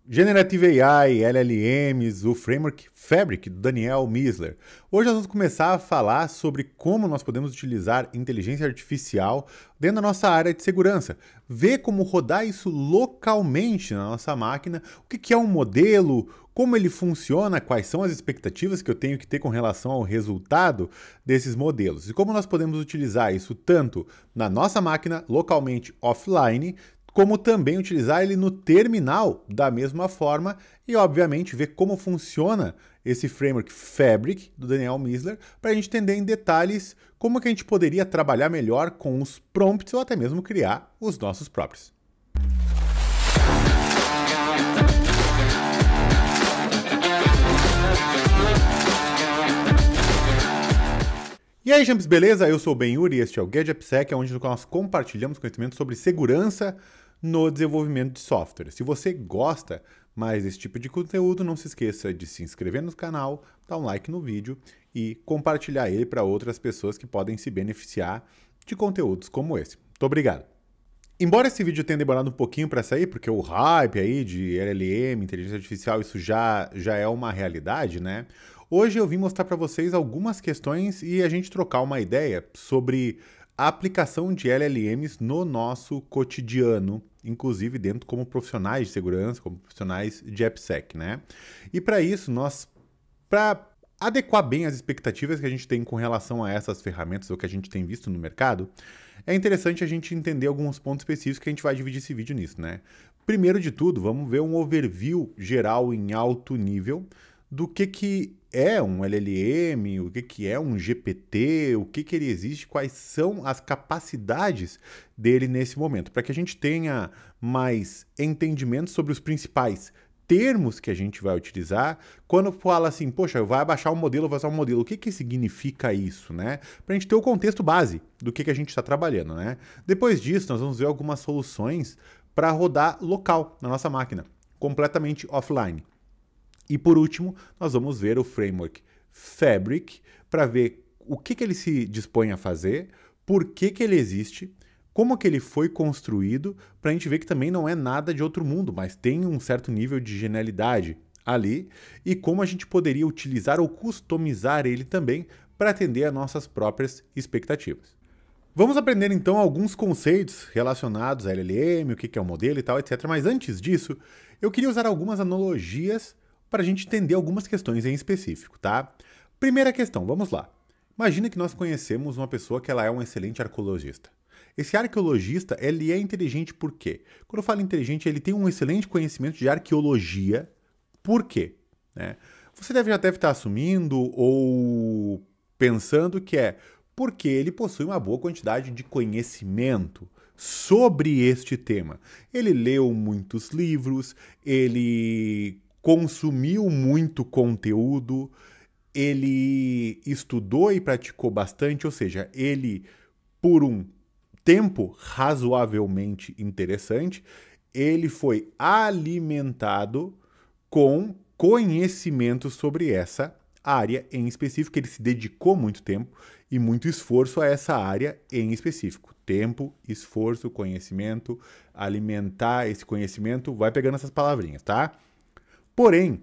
Generative AI, LLMs, o framework Fabric do Daniel Missler. Hoje nós vamos começar a falar sobre como nós podemos utilizar inteligência artificial dentro da nossa área de segurança. Ver como rodar isso localmente na nossa máquina, o que é um modelo, como ele funciona, quais são as expectativas que eu tenho que ter com relação ao resultado desses modelos e como nós podemos utilizar isso tanto na nossa máquina, localmente offline, como também utilizar ele no terminal da mesma forma e, obviamente, ver como funciona esse framework Fabric do Daniel Missler para a gente entender em detalhes como que a gente poderia trabalhar melhor com os prompts ou até mesmo criar os nossos próprios. E aí, champs, beleza? Eu sou o Ben Yuri e este é o GadgetPsec, onde nós compartilhamos conhecimento sobre segurança no desenvolvimento de software. Se você gosta mais desse tipo de conteúdo, não se esqueça de se inscrever no canal, dar um like no vídeo e compartilhar ele para outras pessoas que podem se beneficiar de conteúdos como esse. Muito obrigado. Embora esse vídeo tenha demorado um pouquinho para sair, porque o hype aí de LLM, inteligência artificial, isso já é uma realidade, né? Hoje eu vim mostrar para vocês algumas questões e a gente trocar uma ideia sobre a aplicação de LLMs no nosso cotidiano, inclusive dentro como profissionais de segurança, como profissionais de AppSec, né? E para isso, para adequar bem as expectativas que a gente tem com relação a essas ferramentas ou que a gente tem visto no mercado, é interessante a gente entender alguns pontos específicos que a gente vai dividir esse vídeo nisso, né? Primeiro de tudo, vamos ver um overview geral em alto nível do que é um LLM, o que é um GPT, o que ele existe, quais são as capacidades dele nesse momento, para que a gente tenha mais entendimento sobre os principais termos que a gente vai utilizar. Quando fala assim, poxa, vai baixar um modelo, vai usar um modelo, o que significa isso, né? Para a gente ter o contexto base do que a gente está trabalhando, né? Depois disso, nós vamos ver algumas soluções para rodar local na nossa máquina, completamente offline. E por último, nós vamos ver o framework Fabric para ver o que ele se dispõe a fazer, por que ele existe, como que ele foi construído, para a gente ver que também não é nada de outro mundo, mas tem um certo nível de genialidade ali, e como a gente poderia utilizar ou customizar ele também para atender a nossas próprias expectativas. Vamos aprender então alguns conceitos relacionados a LLM, o que é um modelo e tal, etc. Mas antes disso, eu queria usar algumas analogias para a gente entender algumas questões em específico, tá? Primeira questão, vamos lá. Imagina que nós conhecemos uma pessoa que ela é um excelente arqueologista. Esse arqueologista, ele é inteligente por quê? Quando eu falo inteligente, ele tem um excelente conhecimento de arqueologia. Por quê? Né? Você já deve estar assumindo ou pensando que é porque ele possui uma boa quantidade de conhecimento sobre este tema. Ele leu muitos livros, ele consumiu muito conteúdo, ele estudou e praticou bastante, ou seja, ele, por um tempo razoavelmente interessante, ele foi alimentado com conhecimento sobre essa área em específico. Ele se dedicou muito tempo e muito esforço a essa área em específico. Tempo, esforço, conhecimento, alimentar esse conhecimento, vai pegando essas palavrinhas, tá? Porém,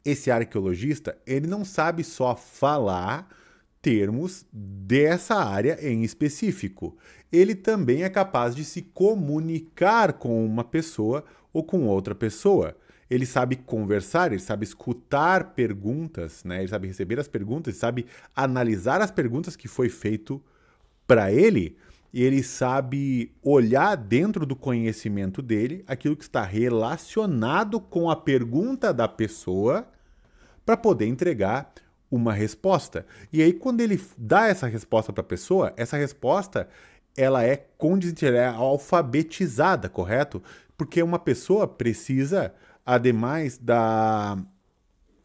esse arqueologista, ele não sabe só falar termos dessa área em específico. Ele também é capaz de se comunicar com uma pessoa ou com outra pessoa. Ele sabe conversar, ele sabe escutar perguntas, né? Ele sabe receber as perguntas, ele sabe analisar as perguntas que foi feito para ele, e ele sabe olhar dentro do conhecimento dele aquilo que está relacionado com a pergunta da pessoa para poder entregar uma resposta. E aí, quando ele dá essa resposta para a pessoa, essa resposta ela é condizente, ela é alfabetizada, correto? Porque uma pessoa precisa, ademais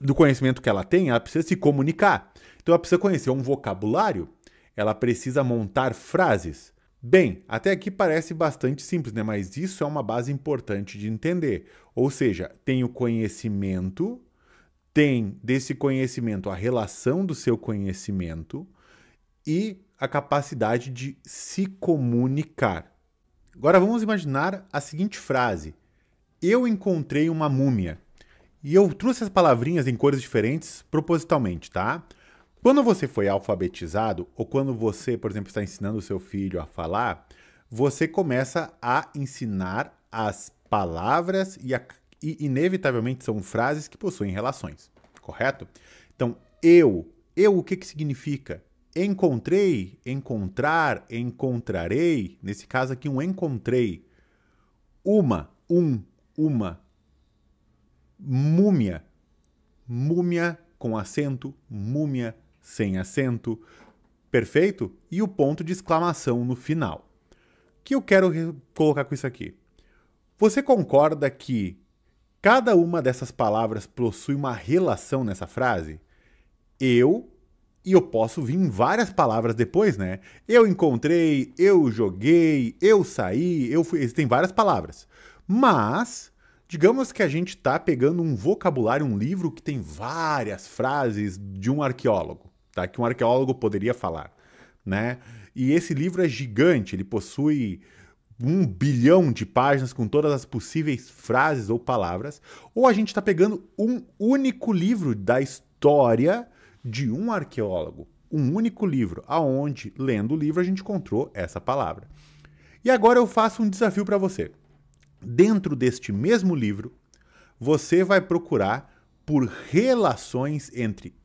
do conhecimento que ela tem, ela precisa se comunicar. Então, ela precisa conhecer um vocabulário, ela precisa montar frases. Bem, até aqui parece bastante simples, né? Mas isso é uma base importante de entender. Ou seja, tem o conhecimento, tem desse conhecimento a relação do seu conhecimento e a capacidade de se comunicar. Agora vamos imaginar a seguinte frase: eu encontrei uma múmia. E eu trouxe as palavrinhas em cores diferentes propositalmente, tá? Quando você foi alfabetizado, ou quando você, por exemplo, está ensinando o seu filho a falar, você começa a ensinar as palavras e inevitavelmente são frases que possuem relações, correto? Então, o que significa? Encontrei, encontrar, encontrarei, nesse caso aqui um encontrei, uma, uma, múmia, múmia com acento, múmia sem acento, perfeito? E o ponto de exclamação no final. O que eu quero colocar com isso aqui? Você concorda que cada uma dessas palavras possui uma relação nessa frase? E eu posso vir em várias palavras depois, né? Eu encontrei, eu joguei, eu saí, eu fui. Existem várias palavras. Mas, digamos que a gente está pegando um vocabulário, um livro que tem várias frases de um arqueólogo, tá? Que um arqueólogo poderia falar, né? E esse livro é gigante, ele possui 1 bilhão de páginas com todas as possíveis frases ou palavras, ou a gente está pegando um único livro da história de um arqueólogo, um único livro, aonde, lendo o livro, a gente encontrou essa palavra. E agora eu faço um desafio para você. Dentro deste mesmo livro, você vai procurar por relações entre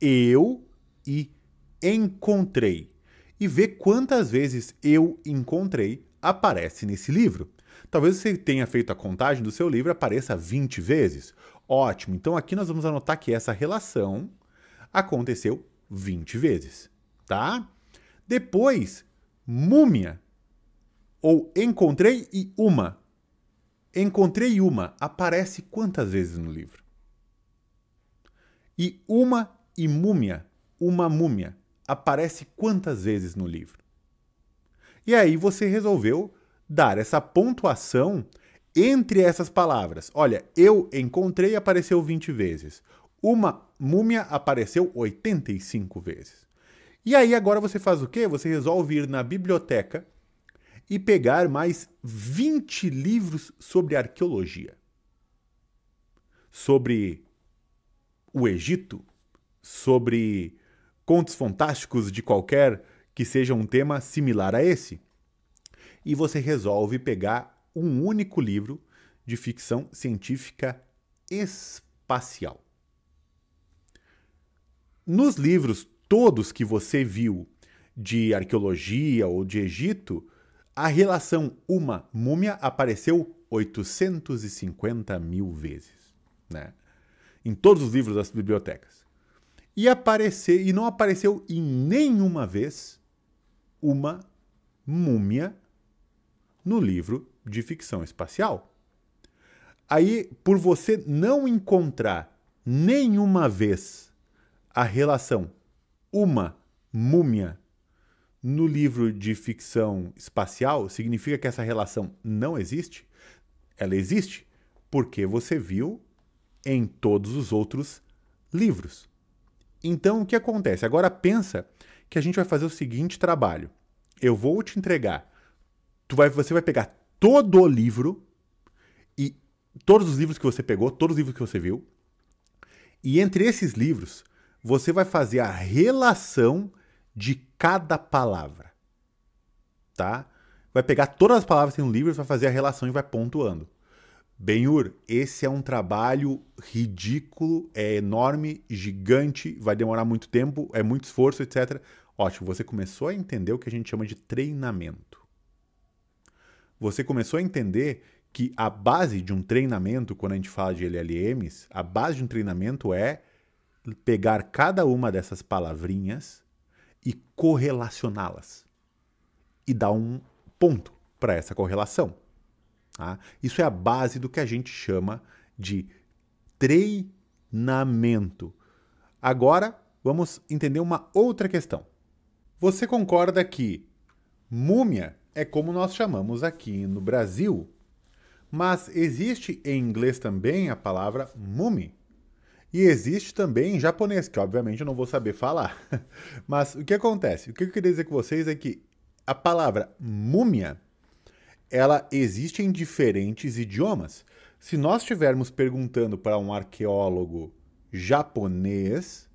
eu e encontrei e ver quantas vezes eu encontrei aparece nesse livro. Talvez você tenha feito a contagem do seu livro e apareça 20 vezes. Ótimo, então aqui nós vamos anotar que essa relação aconteceu 20 vezes, tá? Depois, múmia, ou encontrei e uma. Encontrei uma aparece quantas vezes no livro? E uma e múmia, uma múmia, aparece quantas vezes no livro? E aí você resolveu dar essa pontuação entre essas palavras. Olha, eu encontrei apareceu 20 vezes. Uma múmia apareceu 85 vezes. E aí agora você faz o quê? Você resolve ir na biblioteca e pegar mais 20 livros sobre arqueologia. Sobre o Egito, sobre contos fantásticos de qualquer que seja um tema similar a esse. E você resolve pegar um único livro de ficção científica espacial. Nos livros todos que você viu de arqueologia ou de Egito, a relação uma múmia apareceu 850 mil vezes, né? Em todos os livros das bibliotecas. E não apareceu em nenhuma vez uma múmia no livro de ficção espacial. Aí, por você não encontrar nenhuma vez a relação uma múmia no livro de ficção espacial, significa que essa relação não existe? Ela existe porque você viu em todos os outros livros. Então, o que acontece? Agora pensa que a gente vai fazer o seguinte trabalho. Eu vou te entregar. Você vai pegar todo o livro e todos os livros que você pegou, todos os livros que você viu, e entre esses livros, você vai fazer a relação de cada palavra, tá? Vai pegar todas as palavras que tem no livro, vai fazer a relação e vai pontuando. Benhur, esse é um trabalho ridículo, é enorme, gigante, vai demorar muito tempo, é muito esforço, etc. Ótimo, você começou a entender o que a gente chama de treinamento. Você começou a entender que a base de um treinamento, quando a gente fala de LLMs, a base de um treinamento é pegar cada uma dessas palavrinhas e correlacioná-las. E dar um ponto para essa correlação. Tá? Isso é a base do que a gente chama de treinamento. Agora, vamos entender uma outra questão. Você concorda que múmia é como nós chamamos aqui no Brasil, mas existe em inglês também a palavra mummy. E existe também em japonês, que obviamente eu não vou saber falar. Mas o que acontece? O que eu queria dizer com vocês é que a palavra múmia, ela existe em diferentes idiomas. Se nós estivermos perguntando para um arqueólogo japonês,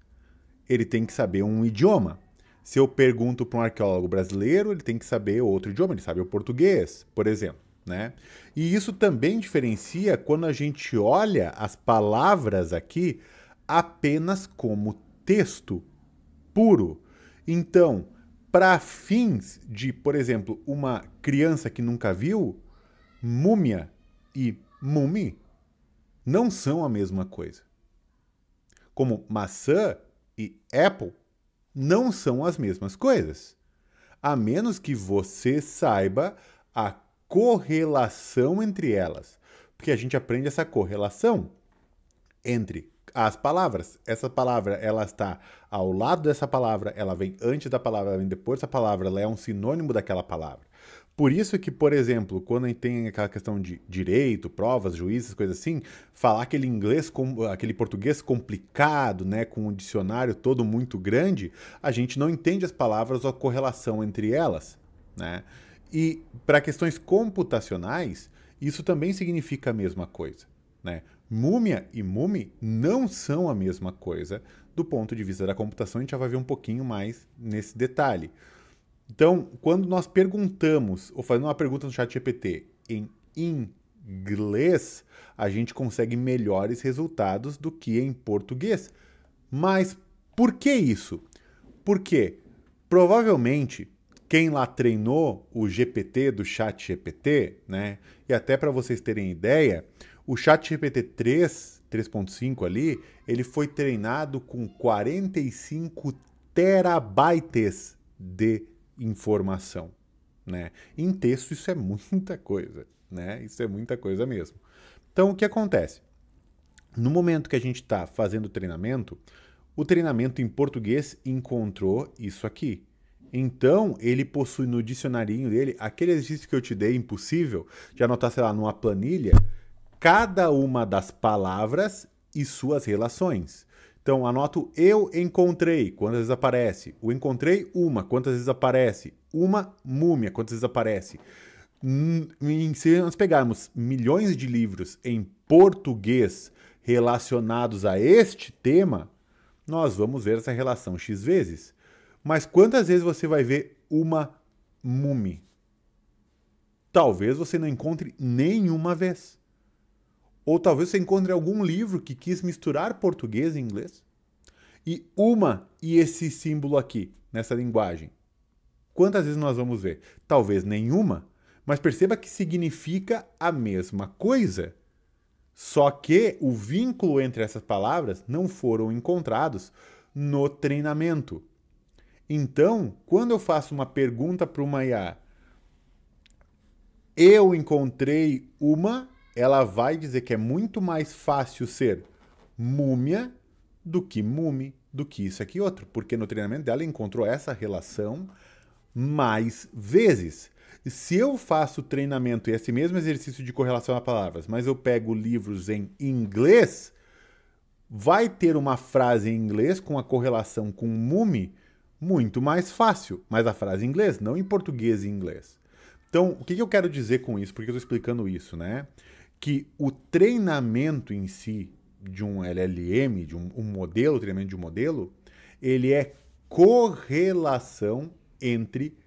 ele tem que saber um idioma. Se eu pergunto para um arqueólogo brasileiro, ele tem que saber outro idioma, ele sabe o português, por exemplo, né? E isso também diferencia quando a gente olha as palavras aqui apenas como texto puro. Então, para fins de, por exemplo, uma criança que nunca viu, múmia e mumi não são a mesma coisa. Como maçã e apple não são as mesmas coisas. A menos que você saiba a correlação entre elas. Porque a gente aprende essa correlação entre as palavras. Essa palavra, ela está ao lado dessa palavra, ela vem antes da palavra, ela vem depois da palavra, ela é um sinônimo daquela palavra. Por isso que, por exemplo, quando a gente tem aquela questão de direito, provas, juízes, coisas assim, falar aquele inglês, aquele português complicado, né, com um dicionário todo muito grande, a gente não entende as palavras ou a correlação entre elas, né? E para questões computacionais, isso também significa a mesma coisa, né? Múmia e mumi não são a mesma coisa do ponto de vista da computação, a gente já vai ver um pouquinho mais nesse detalhe. Então, quando nós perguntamos, ou fazemos uma pergunta no ChatGPT em inglês, a gente consegue melhores resultados do que em português. Mas por que isso? Porque provavelmente quem lá treinou o GPT do ChatGPT, né? E até para vocês terem ideia, o ChatGPT 3.5 ali, ele foi treinado com 45 terabytes de informação, né? Em texto isso é muita coisa, né? Isso é muita coisa mesmo. Então o que acontece? No momento que a gente está fazendo o treinamento em português encontrou isso aqui. Então ele possui no dicionarinho dele aquele exercício que eu te dei, impossível, de anotar, sei lá, numa planilha, cada uma das palavras e suas relações. Então, anoto eu encontrei, quantas vezes aparece? O encontrei, uma, quantas vezes aparece? Uma múmia, quantas vezes aparece? Se nós pegarmos milhões de livros em português relacionados a este tema, nós vamos ver essa relação X vezes. Mas quantas vezes você vai ver uma múmia? Talvez você não encontre nenhuma vez. Ou talvez você encontre algum livro que quis misturar português e inglês. E esse símbolo aqui, nessa linguagem. Quantas vezes nós vamos ver? Talvez nenhuma, mas perceba que significa a mesma coisa. Só que o vínculo entre essas palavras não foram encontrados no treinamento. Então, quando eu faço uma pergunta para uma IA, eu encontrei uma, ela vai dizer que é muito mais fácil ser múmia do que mumi, do que isso aqui e outro, porque no treinamento dela encontrou essa relação mais vezes. Se eu faço treinamento e esse mesmo exercício de correlação a palavras, mas eu pego livros em inglês, vai ter uma frase em inglês com a correlação com mumi muito mais fácil, mas a frase em inglês, não em português e inglês. Então, o que eu quero dizer com isso? Por que eu estou explicando isso, né? Que o treinamento em si de um LLM, de um modelo, treinamento de um modelo, ele é correlação entre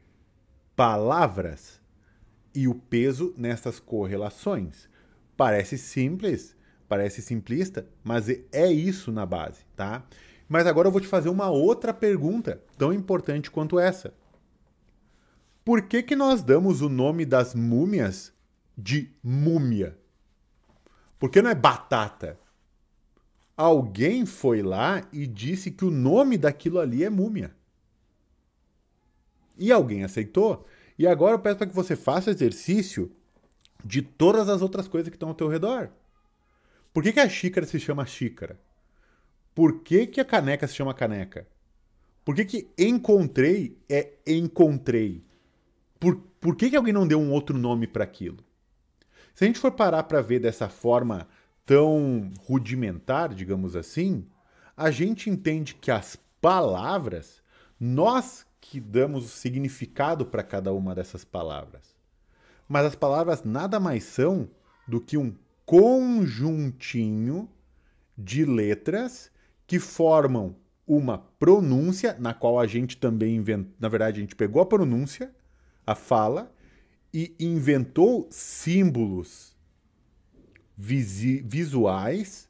palavras e o peso nessas correlações. Parece simples, parece simplista, mas é isso na base, tá? Mas agora eu vou te fazer uma outra pergunta, tão importante quanto essa. Por que nós damos o nome das múmias de múmia? Por que não é batata? Alguém foi lá e disse que o nome daquilo ali é múmia. E alguém aceitou. E agora eu peço para que você faça o exercício de todas as outras coisas que estão ao teu redor. Por que a xícara se chama xícara? Por que a caneca se chama caneca? Por que encontrei é encontrei? Por que alguém não deu um outro nome para aquilo? Se a gente for parar para ver dessa forma tão rudimentar, digamos assim, a gente entende que as palavras, nós que damos o significado para cada uma dessas palavras. Mas as palavras nada mais são do que um conjuntinho de letras que formam uma pronúncia, na qual a gente também inventou, na verdade, a gente pegou a pronúncia, a fala, e inventou símbolos visuais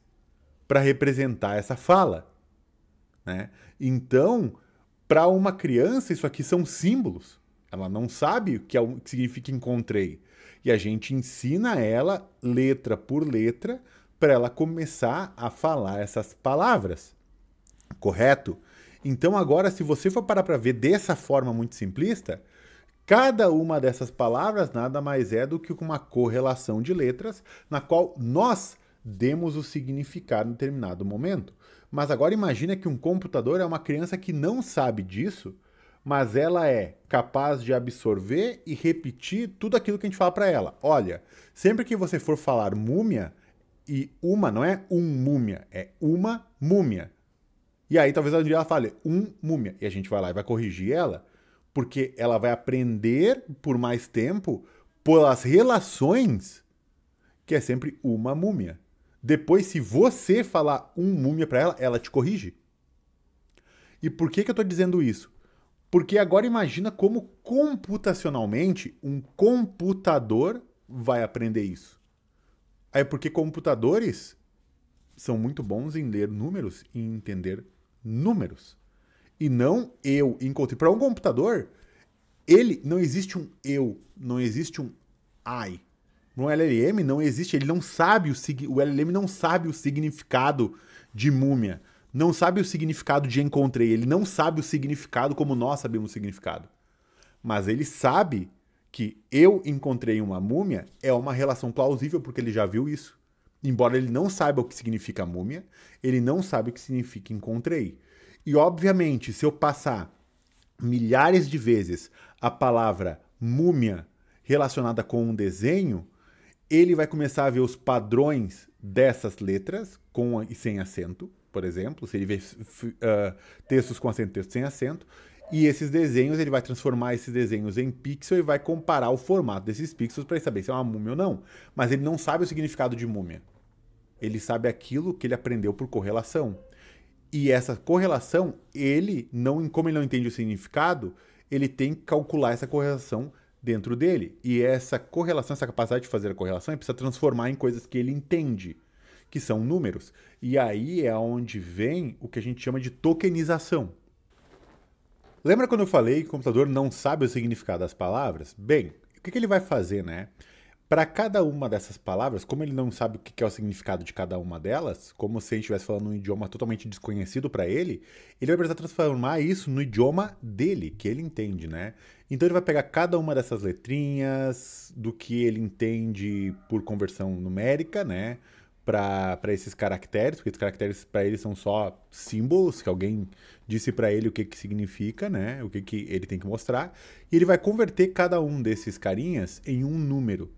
para representar essa fala, né? Então, para uma criança, isso aqui são símbolos. Ela não sabe o que significa encontrei. E a gente ensina ela, letra por letra, para ela começar a falar essas palavras. Correto? Então, agora, se você for parar para ver dessa forma muito simplista, cada uma dessas palavras nada mais é do que uma correlação de letras na qual nós demos o significado em determinado momento. Mas agora imagina que um computador é uma criança que não sabe disso, mas ela é capaz de absorver e repetir tudo aquilo que a gente fala para ela. Olha, sempre que você for falar múmia, e uma não é múmia, é uma múmia. E aí talvez um dia ela fale múmia, e a gente vai lá e vai corrigir ela, porque ela vai aprender por mais tempo pelas relações que é sempre uma múmia. Depois, se você falar múmia para ela, ela te corrige. E por que eu estou dizendo isso? Porque agora imagina como computacionalmente um computador vai aprender isso. Aí porque computadores são muito bons em ler números e em entender números. E não eu encontrei. Para um computador, ele não existe um eu, não existe um I. No LLM não existe, ele não sabe o LLM não sabe o significado de múmia, não sabe o significado de encontrei, ele não sabe o significado como nós sabemos o significado. Mas ele sabe que eu encontrei uma múmia é uma relação plausível porque ele já viu isso. Embora ele não saiba o que significa múmia, ele não sabe o que significa encontrei. E obviamente, se eu passar milhares de vezes a palavra múmia relacionada com um desenho, ele vai começar a ver os padrões dessas letras, com e sem acento, por exemplo. Se ele vê textos com acento e textos sem acento, e esses desenhos, ele vai transformar esses desenhos em pixel e vai comparar o formato desses pixels para saber se é uma múmia ou não. Mas ele não sabe o significado de múmia. Ele sabe aquilo que ele aprendeu por correlação. E essa correlação, como ele não entende o significado, ele tem que calcular essa correlação dentro dele. E essa correlação, essa capacidade de fazer a correlação, ele precisa transformar em coisas que ele entende, que são números. E aí é onde vem o que a gente chama de tokenização. Lembra quando eu falei que o computador não sabe o significado das palavras? Bem, o que ele vai fazer, né? Para cada uma dessas palavras, como ele não sabe o que é o significado de cada uma delas, como se ele estivesse falando um idioma totalmente desconhecido para ele, ele vai precisar transformar isso no idioma dele, que ele entende, né? Então ele vai pegar cada uma dessas letrinhas, do que ele entende por conversão numérica, né? Para esses caracteres, porque esses caracteres para ele são só símbolos, que alguém disse para ele o que significa, né? O que ele tem que mostrar. E ele vai converter cada um desses carinhas em um número.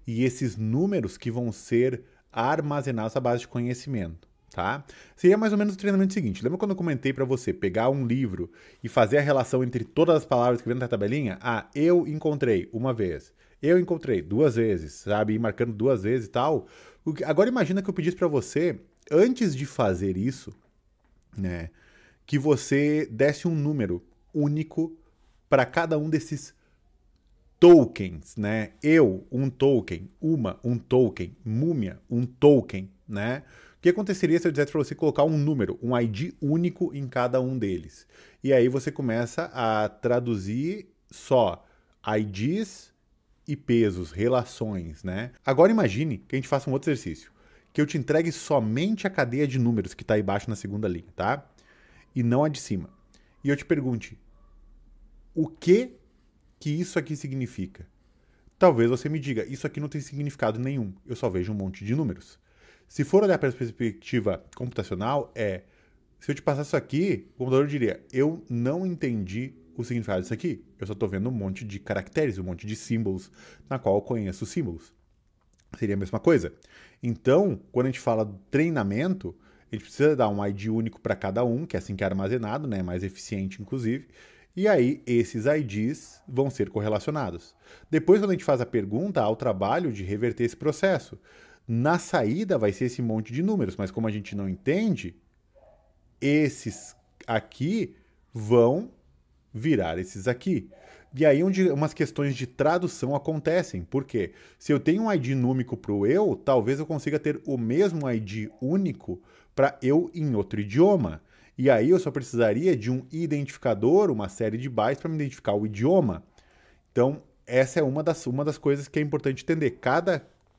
E esses números que vão ser armazenados à base de conhecimento, tá? Seria mais ou menos o treinamento seguinte. Lembra quando eu comentei para você pegar um livro e fazer a relação entre todas as palavras que vem na tabelinha? Ah, eu encontrei uma vez. Eu encontrei 2 vezes, sabe? E marcando 2 vezes e tal. Agora imagina que eu pedisse para você, antes de fazer isso, né, que você desse um número único para cada um desses tokens, né? Um token, um token, múmia, um token, né? O que aconteceria se eu dissesse para você colocar um número, um ID único em cada um deles? E aí você começa a traduzir só IDs e pesos, relações, né? Agora imagine que a gente faça um outro exercício, que eu te entregue somente a cadeia de números que está aí embaixo na segunda linha, tá? E não a de cima. E eu te pergunte, o que isso aqui significa? Talvez você me diga, isso aqui não tem significado nenhum, eu só vejo um monte de números. Se for olhar para a perspectiva computacional, se eu te passar isso aqui, o computador diria, eu não entendi o significado disso aqui, eu só estou vendo um monte de caracteres, um monte de símbolos, na qual eu conheço os símbolos. Seria a mesma coisa. Então, quando a gente fala do treinamento, a gente precisa dar um ID único para cada um, que é assim que é armazenado, né? Mais eficiente, inclusive. E aí, esses IDs vão ser correlacionados. Depois, quando a gente faz a pergunta, há o trabalho de reverter esse processo. Na saída vai ser esse monte de números, mas como a gente não entende, esses aqui vão virar esses aqui. E aí onde umas questões de tradução acontecem. Por quê? Se eu tenho um ID único para o eu, talvez eu consiga ter o mesmo ID único para eu em outro idioma. E aí eu só precisaria de um identificador, uma série de bytes para me identificar o idioma. Então, essa é uma das coisas que é importante entender.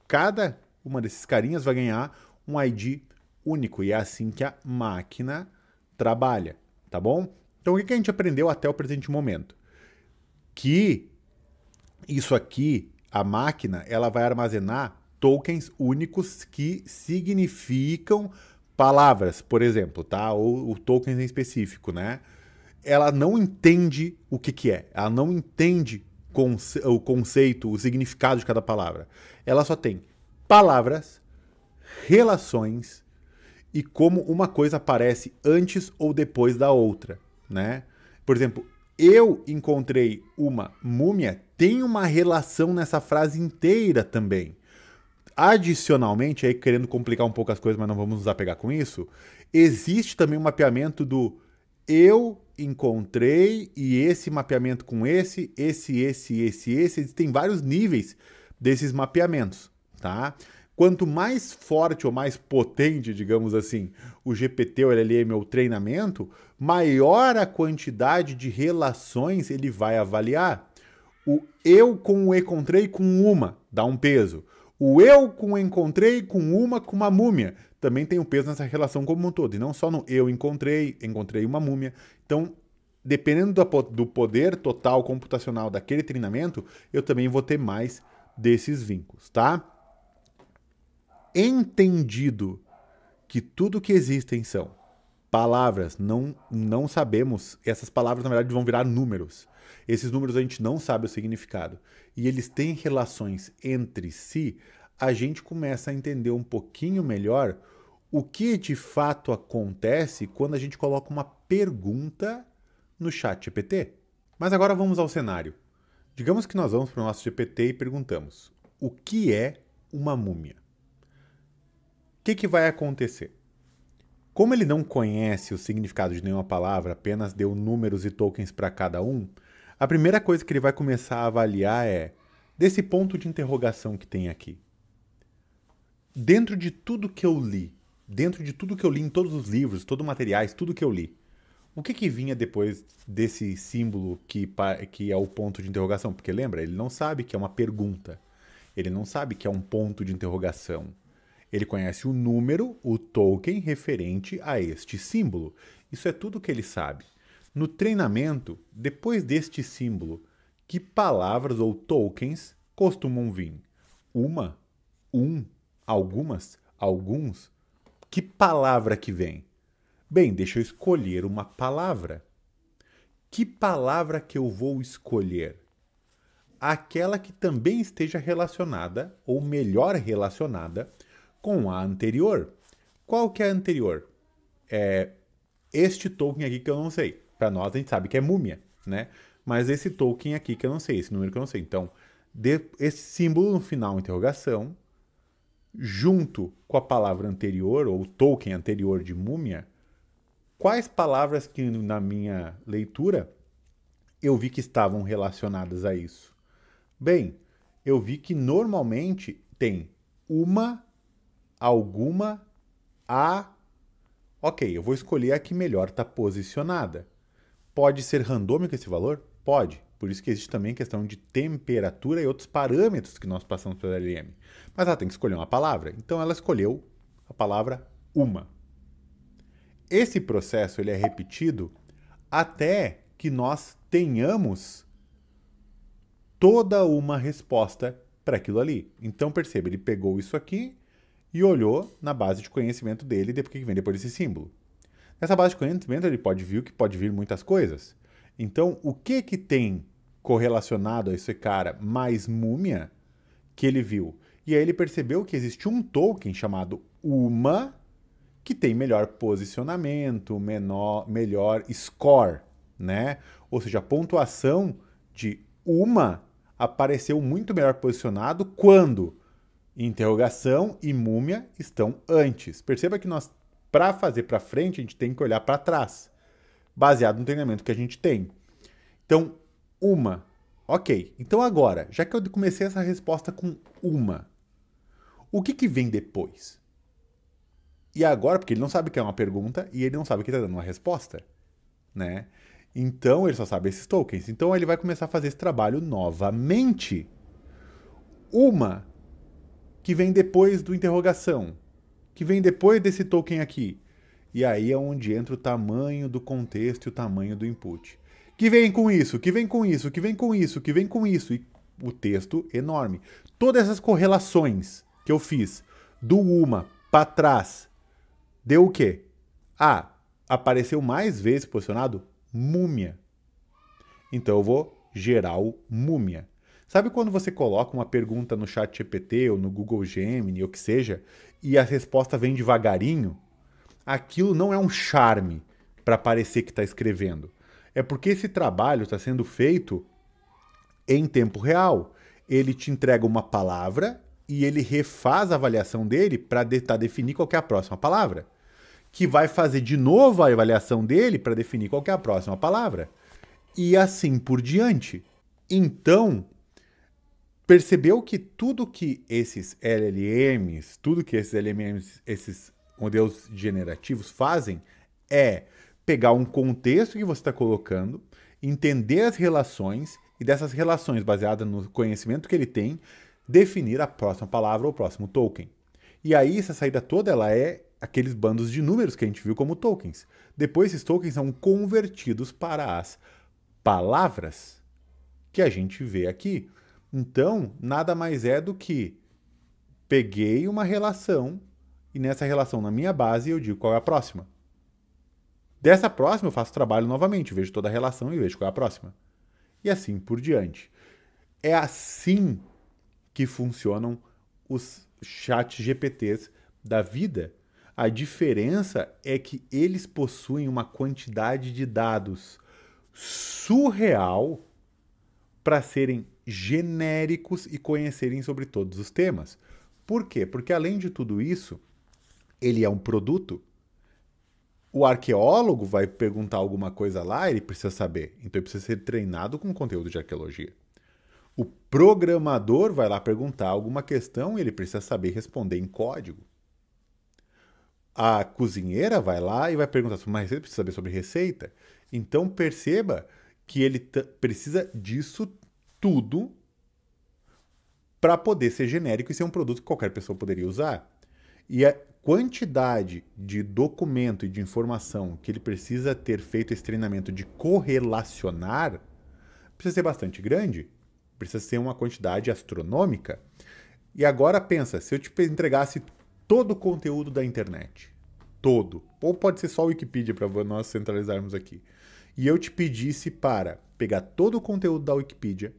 Cada uma desses carinhas vai ganhar um ID único. E é assim que a máquina trabalha, tá bom? Então, o que a gente aprendeu até o presente momento? Que isso aqui, a máquina, ela vai armazenar tokens únicos que significam palavras, por exemplo, tá? Ou tokens em específico, né? Ela não entende o que é. Ela não entende o conceito, o significado de cada palavra. Ela só tem palavras, relações e como uma coisa aparece antes ou depois da outra, né? Por exemplo, eu encontrei uma múmia, tem uma relação nessa frase inteira também. Adicionalmente, aí querendo complicar um pouco as coisas, mas não vamos nos apegar com isso, existe também um mapeamento do eu encontrei e esse mapeamento com esse, existem vários níveis desses mapeamentos, tá? Quanto mais forte ou mais potente, digamos assim, o GPT ou LLM ou treinamento, maior a quantidade de relações ele vai avaliar. O eu com o encontrei com uma dá um peso. O eu com o encontrei com uma múmia também tem um peso nessa relação como um todo. E não só no eu encontrei uma múmia. Então, dependendo do poder total computacional daquele treinamento, eu também vou ter mais desses vínculos, tá? Entendido que tudo que existem são palavras, não sabemos, essas palavras na verdade vão virar números. Esses números a gente não sabe o significado. E eles têm relações entre si, a gente começa a entender um pouquinho melhor o que de fato acontece quando a gente coloca uma pergunta no chat GPT. Mas agora vamos ao cenário. Digamos que nós vamos para o nosso GPT e perguntamos: o que é uma múmia? O que vai acontecer? Como ele não conhece o significado de nenhuma palavra, apenas deu números e tokens para cada um, a primeira coisa que ele vai começar a avaliar é, desse ponto de interrogação que tem aqui, dentro de tudo que eu li em todos os livros, todos os materiais, tudo que eu li, o que vinha depois desse símbolo que é o ponto de interrogação? Porque lembra, ele não sabe que é uma pergunta, ele não sabe que é um ponto de interrogação. Ele conhece o número, o token referente a este símbolo. Isso é tudo que ele sabe. No treinamento, depois deste símbolo, que palavras ou tokens costumam vir? Uma, algumas, alguns. Que palavra que vem? Bem, deixa eu escolher uma palavra. Que palavra que eu vou escolher? Aquela que também esteja relacionada, ou melhor relacionada, com a anterior. Qual que é a anterior? É este token aqui que eu não sei. Para nós a gente sabe que é múmia, né? Mas esse token aqui que eu não sei, esse número que eu não sei. Então, esse símbolo no final, interrogação, junto com a palavra anterior, ou o token anterior de múmia, quais palavras que na minha leitura eu vi que estavam relacionadas a isso? Bem, eu vi que normalmente tem uma, alguma, a... Ok, eu vou escolher a que melhor está posicionada. Pode ser randômico esse valor? Pode. Por isso que existe também questão de temperatura e outros parâmetros que nós passamos pela LM. Mas ela tem que escolher uma palavra. Então ela escolheu a palavra uma. Esse processo ele é repetido até que nós tenhamos toda uma resposta para aquilo ali. Então perceba, ele pegou isso aqui e olhou na base de conhecimento dele depois que vem depois desse símbolo. Nessa base de conhecimento ele pode ver que pode vir muitas coisas. Então, o que tem correlacionado a esse cara mais múmia que ele viu? E aí ele percebeu que existe um token chamado uma que tem melhor posicionamento, melhor score, né? Ou seja, a pontuação de uma apareceu muito melhor posicionado quando Interrogação e múmia estão antes. Perceba que nós, para fazer para frente, a gente tem que olhar para trás, baseado no treinamento que a gente tem. Então, uma. Ok. Então agora, já que eu comecei essa resposta com uma, o que vem depois? E agora, porque ele não sabe que é uma pergunta e ele não sabe que está dando uma resposta, né? Então, ele só sabe esses tokens. Então, ele vai começar a fazer esse trabalho novamente. Uma que vem depois do interrogação, que vem depois desse token aqui. E aí é onde entra o tamanho do contexto e o tamanho do input. Que vem com isso, que vem com isso, que vem com isso, que vem com isso. E o texto enorme. Todas essas correlações que eu fiz do uma para trás, deu o quê? Ah, apareceu mais vezes posicionado múmia. Então eu vou gerar o múmia. Sabe quando você coloca uma pergunta no ChatGPT ou no Google Gemini, ou que seja, e a resposta vem devagarinho? Aquilo não é um charme para parecer que está escrevendo. É porque esse trabalho está sendo feito em tempo real. Ele te entrega uma palavra e ele refaz a avaliação dele para definir qual que é a próxima palavra. Que vai fazer de novo a avaliação dele para definir qual que é a próxima palavra. E assim por diante. Então, percebeu que tudo que esses LLMs, esses modelos generativos fazem é pegar um contexto que você está colocando, entender as relações e dessas relações, baseadas no conhecimento que ele tem, definir a próxima palavra ou o próximo token. E aí, essa saída toda ela é aqueles bandos de números que a gente viu como tokens. Depois, esses tokens são convertidos para as palavras que a gente vê aqui. Então, nada mais é do que peguei uma relação e nessa relação, na minha base, eu digo qual é a próxima. Dessa próxima, eu faço o trabalho novamente, vejo toda a relação e vejo qual é a próxima. E assim por diante. É assim que funcionam os chats GPTs da vida. A diferença é que eles possuem uma quantidade de dados surreal para serem genéricos e conhecerem sobre todos os temas. Por quê? Porque além de tudo isso, ele é um produto. O arqueólogo vai perguntar alguma coisa lá, ele precisa saber. Então ele precisa ser treinado com conteúdo de arqueologia. O programador vai lá perguntar alguma questão e ele precisa saber responder em código. A cozinheira vai lá e vai perguntar sobre uma receita, precisa saber sobre receita. Então perceba que ele precisa disso tudo para poder ser genérico e ser um produto que qualquer pessoa poderia usar. E a quantidade de documento e de informação que ele precisa ter feito esse treinamento de correlacionar precisa ser bastante grande. Precisa ser uma quantidade astronômica. E agora pensa, se eu te entregasse todo o conteúdo da internet, todo, ou pode ser só o Wikipedia para nós centralizarmos aqui, e eu te pedisse para pegar todo o conteúdo da Wikipedia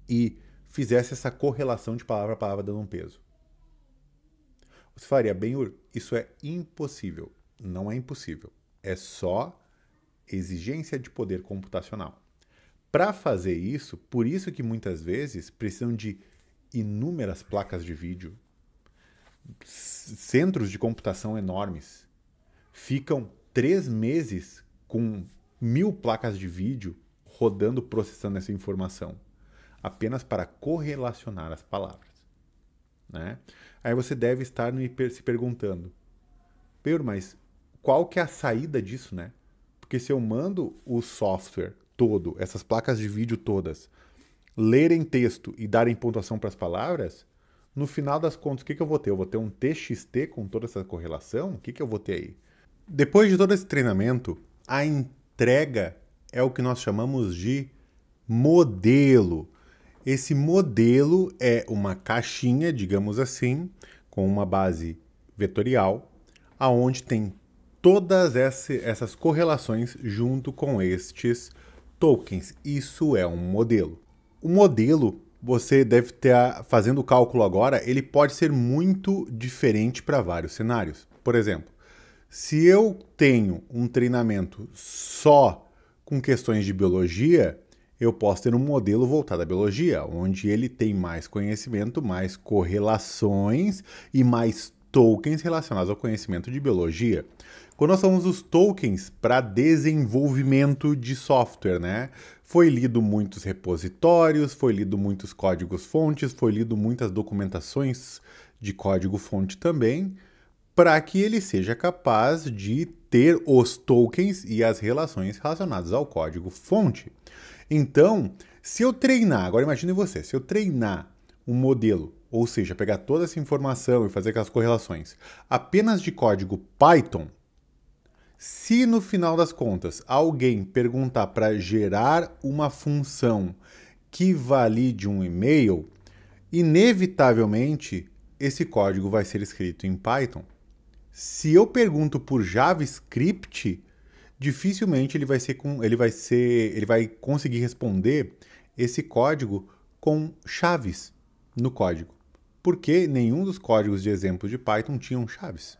e fizesse essa correlação de palavra a palavra dando um peso. Você faria, Benhur, isso é impossível. Não é impossível. É só exigência de poder computacional. Para fazer isso, por isso que muitas vezes precisam de inúmeras placas de vídeo, centros de computação enormes. Ficam 3 meses com 1000 placas de vídeo rodando, processando essa informação, apenas para correlacionar as palavras. Né? Aí você deve estar se perguntando, Pedro, mas qual que é a saída disso, né? Porque se eu mando o software todo, essas placas de vídeo todas, lerem texto e darem pontuação para as palavras, no final das contas, o que eu vou ter? Eu vou ter um TXT com toda essa correlação? O que eu vou ter aí? Depois de todo esse treinamento, a entrega é o que nós chamamos de modelo. Esse modelo é uma caixinha, digamos assim, com uma base vetorial, aonde tem todas essas correlações junto com estes tokens. Isso é um modelo. O modelo, você deve estar fazendo o cálculo agora, ele pode ser muito diferente para vários cenários. Por exemplo, se eu tenho um treinamento só com questões de biologia, eu posso ter um modelo voltado à biologia, onde ele tem mais conhecimento, mais correlações e mais tokens relacionados ao conhecimento de biologia. Quando nós falamos dos tokens para desenvolvimento de software, né? Foi lido muitos repositórios, foi lido muitos códigos-fontes, foi lido muitas documentações de código-fonte também, para que ele seja capaz de ter os tokens e as relações relacionadas ao código-fonte. Então, se eu treinar, agora imagine você, se eu treinar um modelo, ou seja, pegar toda essa informação e fazer aquelas correlações apenas de código Python, se no final das contas alguém perguntar para gerar uma função que valide um e-mail, inevitavelmente esse código vai ser escrito em Python. Se eu pergunto por JavaScript, dificilmente ele vai conseguir responder esse código com chaves no código, porque nenhum dos códigos de exemplo de Python tinham chaves.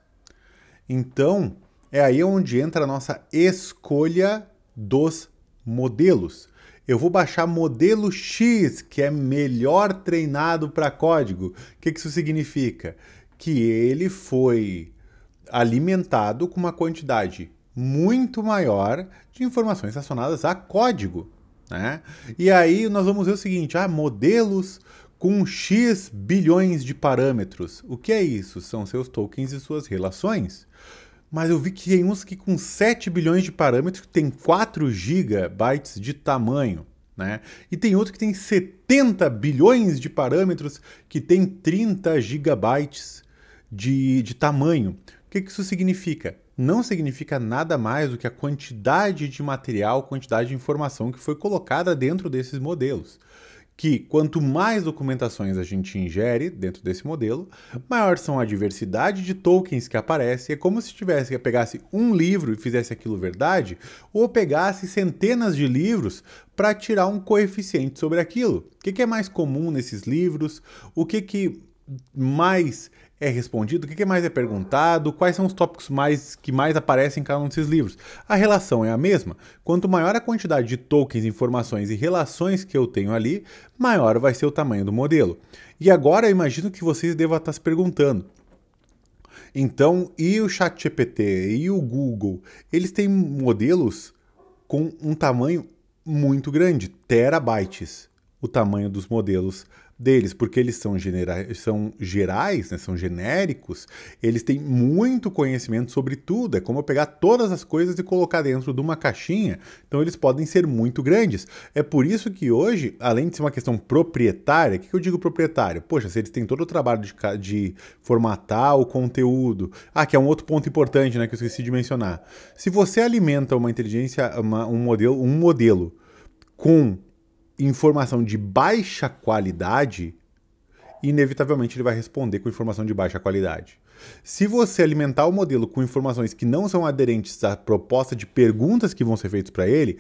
Então, é aí onde entra a nossa escolha dos modelos. Eu vou baixar modelo X, que é melhor treinado para código. O que isso significa? Que ele foi alimentado com uma quantidade muito maior de informações relacionadas a código, né? E aí nós vamos ver o seguinte, modelos com X bilhões de parâmetros. O que é isso? São seus tokens e suas relações. Mas eu vi que tem uns que com 7 bilhões de parâmetros tem 4 gigabytes de tamanho, né? E tem outro que tem 70 bilhões de parâmetros que tem 30 gigabytes de tamanho. O que isso significa? Não significa nada mais do que a quantidade de material, quantidade de informação que foi colocada dentro desses modelos. Que quanto mais documentações a gente ingere dentro desse modelo, maior são a diversidade de tokens que aparece. É como se pegasse um livro e fizesse aquilo verdade, ou pegasse centenas de livros para tirar um coeficiente sobre aquilo. O que é mais comum nesses livros? O que mais é respondido, o que mais é perguntado, quais são os tópicos que mais aparecem em cada um desses livros. A relação é a mesma. Quanto maior a quantidade de tokens, informações e relações que eu tenho ali, maior vai ser o tamanho do modelo. E agora eu imagino que vocês devam estar se perguntando. Então, e o ChatGPT e o Google, eles têm modelos com um tamanho muito grande, terabytes, o tamanho dos modelos deles, porque eles são gerais, né, são genéricos, eles têm muito conhecimento sobre tudo, é como eu pegar todas as coisas e colocar dentro de uma caixinha, então eles podem ser muito grandes. É por isso que hoje, além de ser uma questão proprietária, o que eu digo proprietário? Poxa, se eles têm todo o trabalho de formatar o conteúdo, que é um outro ponto importante, né, que eu esqueci de mencionar. Se você alimenta uma inteligência, um modelo com informação de baixa qualidade, inevitavelmente ele vai responder com informação de baixa qualidade. Se você alimentar o modelo com informações que não são aderentes à proposta de perguntas que vão ser feitas para ele,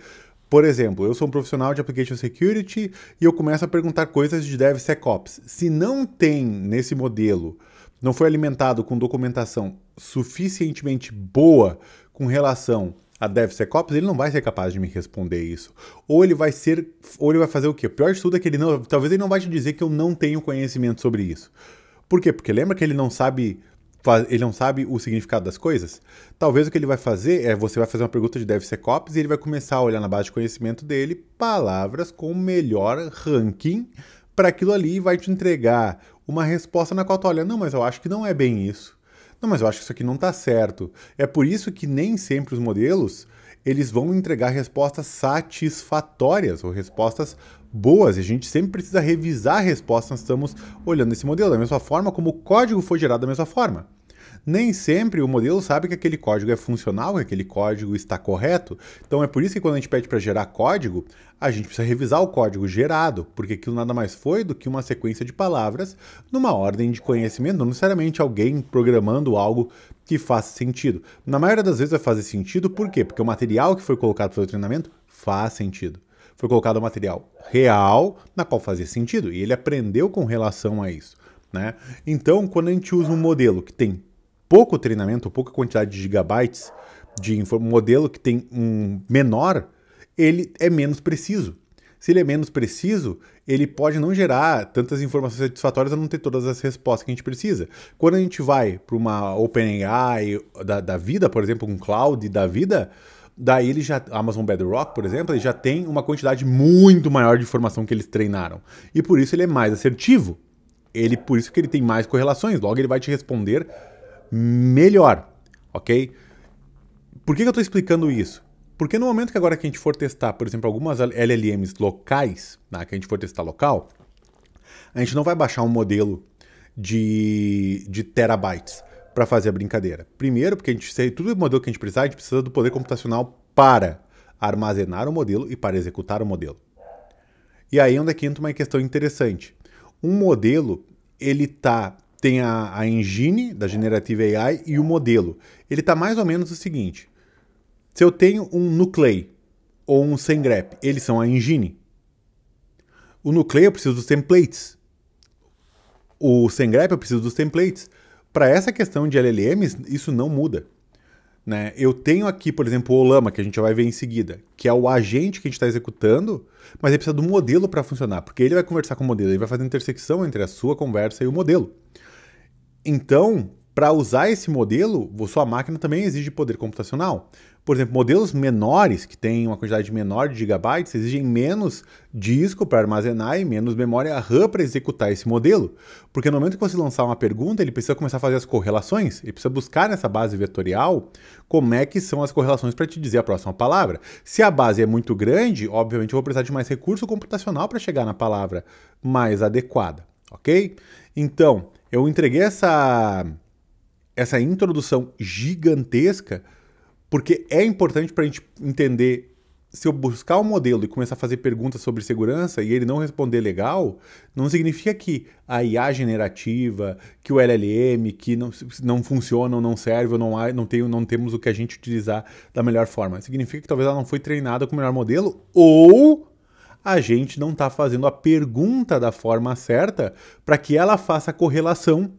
por exemplo, eu sou um profissional de Application Security e eu começo a perguntar coisas de DevSecOps. Se não tem nesse modelo, não foi alimentado com documentação suficientemente boa com relação a DevSecOps, ele não vai ser capaz de me responder isso. Ou ele vai fazer o quê? O pior de tudo é que talvez ele não vai te dizer que eu não tenho conhecimento sobre isso. Por quê? Porque lembra que ele não sabe o significado das coisas? Talvez o que ele vai fazer você vai fazer uma pergunta de DevSecOps e ele vai começar a olhar na base de conhecimento dele palavras com melhor ranking para aquilo ali e vai te entregar uma resposta na qual tu olha, não, mas eu acho que não é bem isso. Não, mas eu acho que isso aqui não está certo. É por isso que nem sempre os modelos eles vão entregar respostas satisfatórias ou respostas boas. E a gente sempre precisa revisar a resposta nós estamos olhando esse modelo. Da mesma forma como o código foi gerado da mesma forma. Nem sempre o modelo sabe que aquele código é funcional, que aquele código está correto. Então é por isso que quando a gente pede para gerar código, a gente precisa revisar o código gerado, porque aquilo nada mais foi do que uma sequência de palavras numa ordem de conhecimento, não necessariamente alguém programando algo que faça sentido. Na maioria das vezes vai fazer sentido, por quê? Porque o material que foi colocado para o treinamento faz sentido. Foi colocado um material real, na qual fazia sentido, e ele aprendeu com relação a isso, né? Então, quando a gente usa um modelo que tem pouco treinamento, pouca quantidade de gigabytes, de modelo que tem um menor, ele é menos preciso. Se ele é menos preciso, ele pode não gerar tantas informações satisfatórias a não ter todas as respostas que a gente precisa. Quando a gente vai para uma OpenAI da vida, por exemplo, um cloud da vida, daí ele já, Amazon Bedrock, por exemplo, ele já tem uma quantidade muito maior de informação que eles treinaram. E por isso ele é mais assertivo. Por isso que ele tem mais correlações, logo ele vai te responder melhor, ok? Por que eu estou explicando isso? Porque no momento que agora que a gente for testar, por exemplo, algumas LLMs locais, né, que a gente for testar local, a gente não vai baixar um modelo de terabytes para fazer a brincadeira. Primeiro, porque tudo o modelo que a gente precisa do poder computacional para armazenar o modelo e para executar o modelo. E aí onde é que entra uma questão interessante. Um modelo, ele tem a engine da Generative AI e o modelo. Ele está mais ou menos o seguinte. Se eu tenho um Nuclei ou um SenGrep, eles são a engine. O Nuclei eu preciso dos templates. O SenGrep eu preciso dos templates. Para essa questão de LLMs, isso não muda. Né? Eu tenho aqui, por exemplo, o Ollama, que a gente já vai ver em seguida, que é o agente que a gente está executando, mas ele precisa do modelo para funcionar, porque ele vai conversar com o modelo, ele vai fazer intersecção entre a sua conversa e o modelo. Então, para usar esse modelo, sua máquina também exige poder computacional. Por exemplo, modelos menores, que têm uma quantidade menor de gigabytes, exigem menos disco para armazenar e menos memória RAM para executar esse modelo. Porque no momento que você lançar uma pergunta, ele precisa começar a fazer as correlações, ele precisa buscar nessa base vetorial como é que são as correlações para te dizer a próxima palavra. Se a base é muito grande, obviamente eu vou precisar de mais recurso computacional para chegar na palavra mais adequada, ok? Então, eu entreguei essa introdução gigantesca porque é importante para a gente entender, se eu buscar um modelo e começar a fazer perguntas sobre segurança e ele não responder legal, não significa que a IA generativa, que o LLM, que não funciona ou não serve, ou não temos o que a gente utilizar da melhor forma. Significa que talvez ela não foi treinada com o melhor modelo ou a gente não está fazendo a pergunta da forma certa para que ela faça a correlação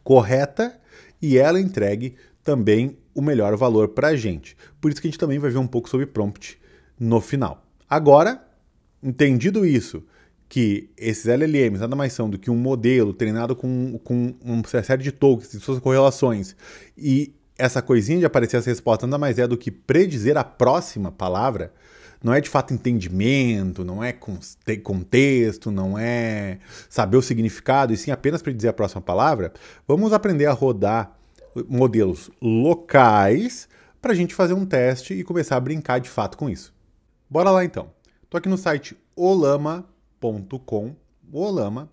correta e ela entregue também o melhor valor para a gente. Por isso que a gente também vai ver um pouco sobre prompt no final. Agora, entendido isso, que esses LLMs nada mais são do que um modelo treinado com uma série de tokens, de suas correlações, e essa coisinha de aparecer as respostas nada mais é do que predizer a próxima palavra, não é de fato entendimento, não é contexto, não é saber o significado, e sim apenas predizer a próxima palavra. Vamos aprender a rodar modelos locais para a gente fazer um teste e começar a brincar de fato com isso. Bora lá então. Estou aqui no site ollama.com. O Ollama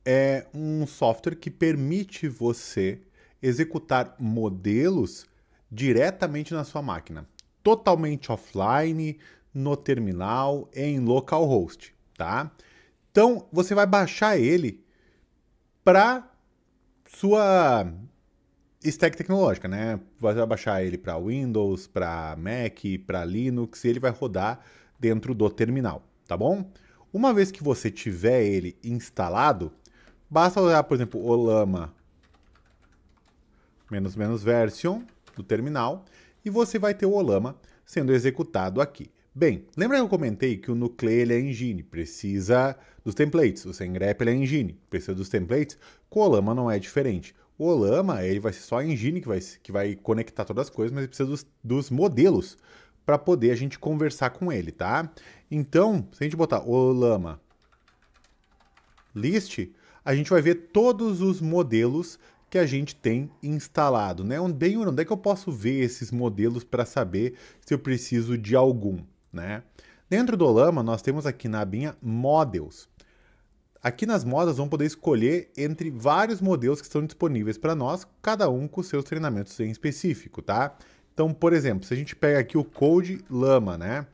é um software que permite você executar modelos diretamente na sua máquina, totalmente offline, no terminal, em localhost, tá? Então, você vai baixar ele para sua stack tecnológica, né? Você vai baixar ele para Windows, para Mac, para Linux, e ele vai rodar dentro do terminal, tá bom? Uma vez que você tiver ele instalado, basta usar, por exemplo, o Ollama --version do terminal e você vai ter o Ollama sendo executado aqui. Bem, lembra que eu comentei que o Nuclei ele é engine, precisa dos templates, o SenGrep ele é engine, precisa dos templates, com o Ollama não é diferente. O Ollama ele vai ser só a engine que vai conectar todas as coisas, mas ele precisa dos modelos para poder a gente conversar com ele, tá? Então, se a gente botar Ollama list, a gente vai ver todos os modelos que a gente tem instalado, né? Onde é que eu posso ver esses modelos para saber se eu preciso de algum, né? Dentro do Ollama, nós temos aqui na abinha Models. Aqui nas modas vamos poder escolher entre vários modelos que estão disponíveis para nós, cada um com seus treinamentos em específico, tá? Então, por exemplo, se a gente pega aqui o Code Llama, né?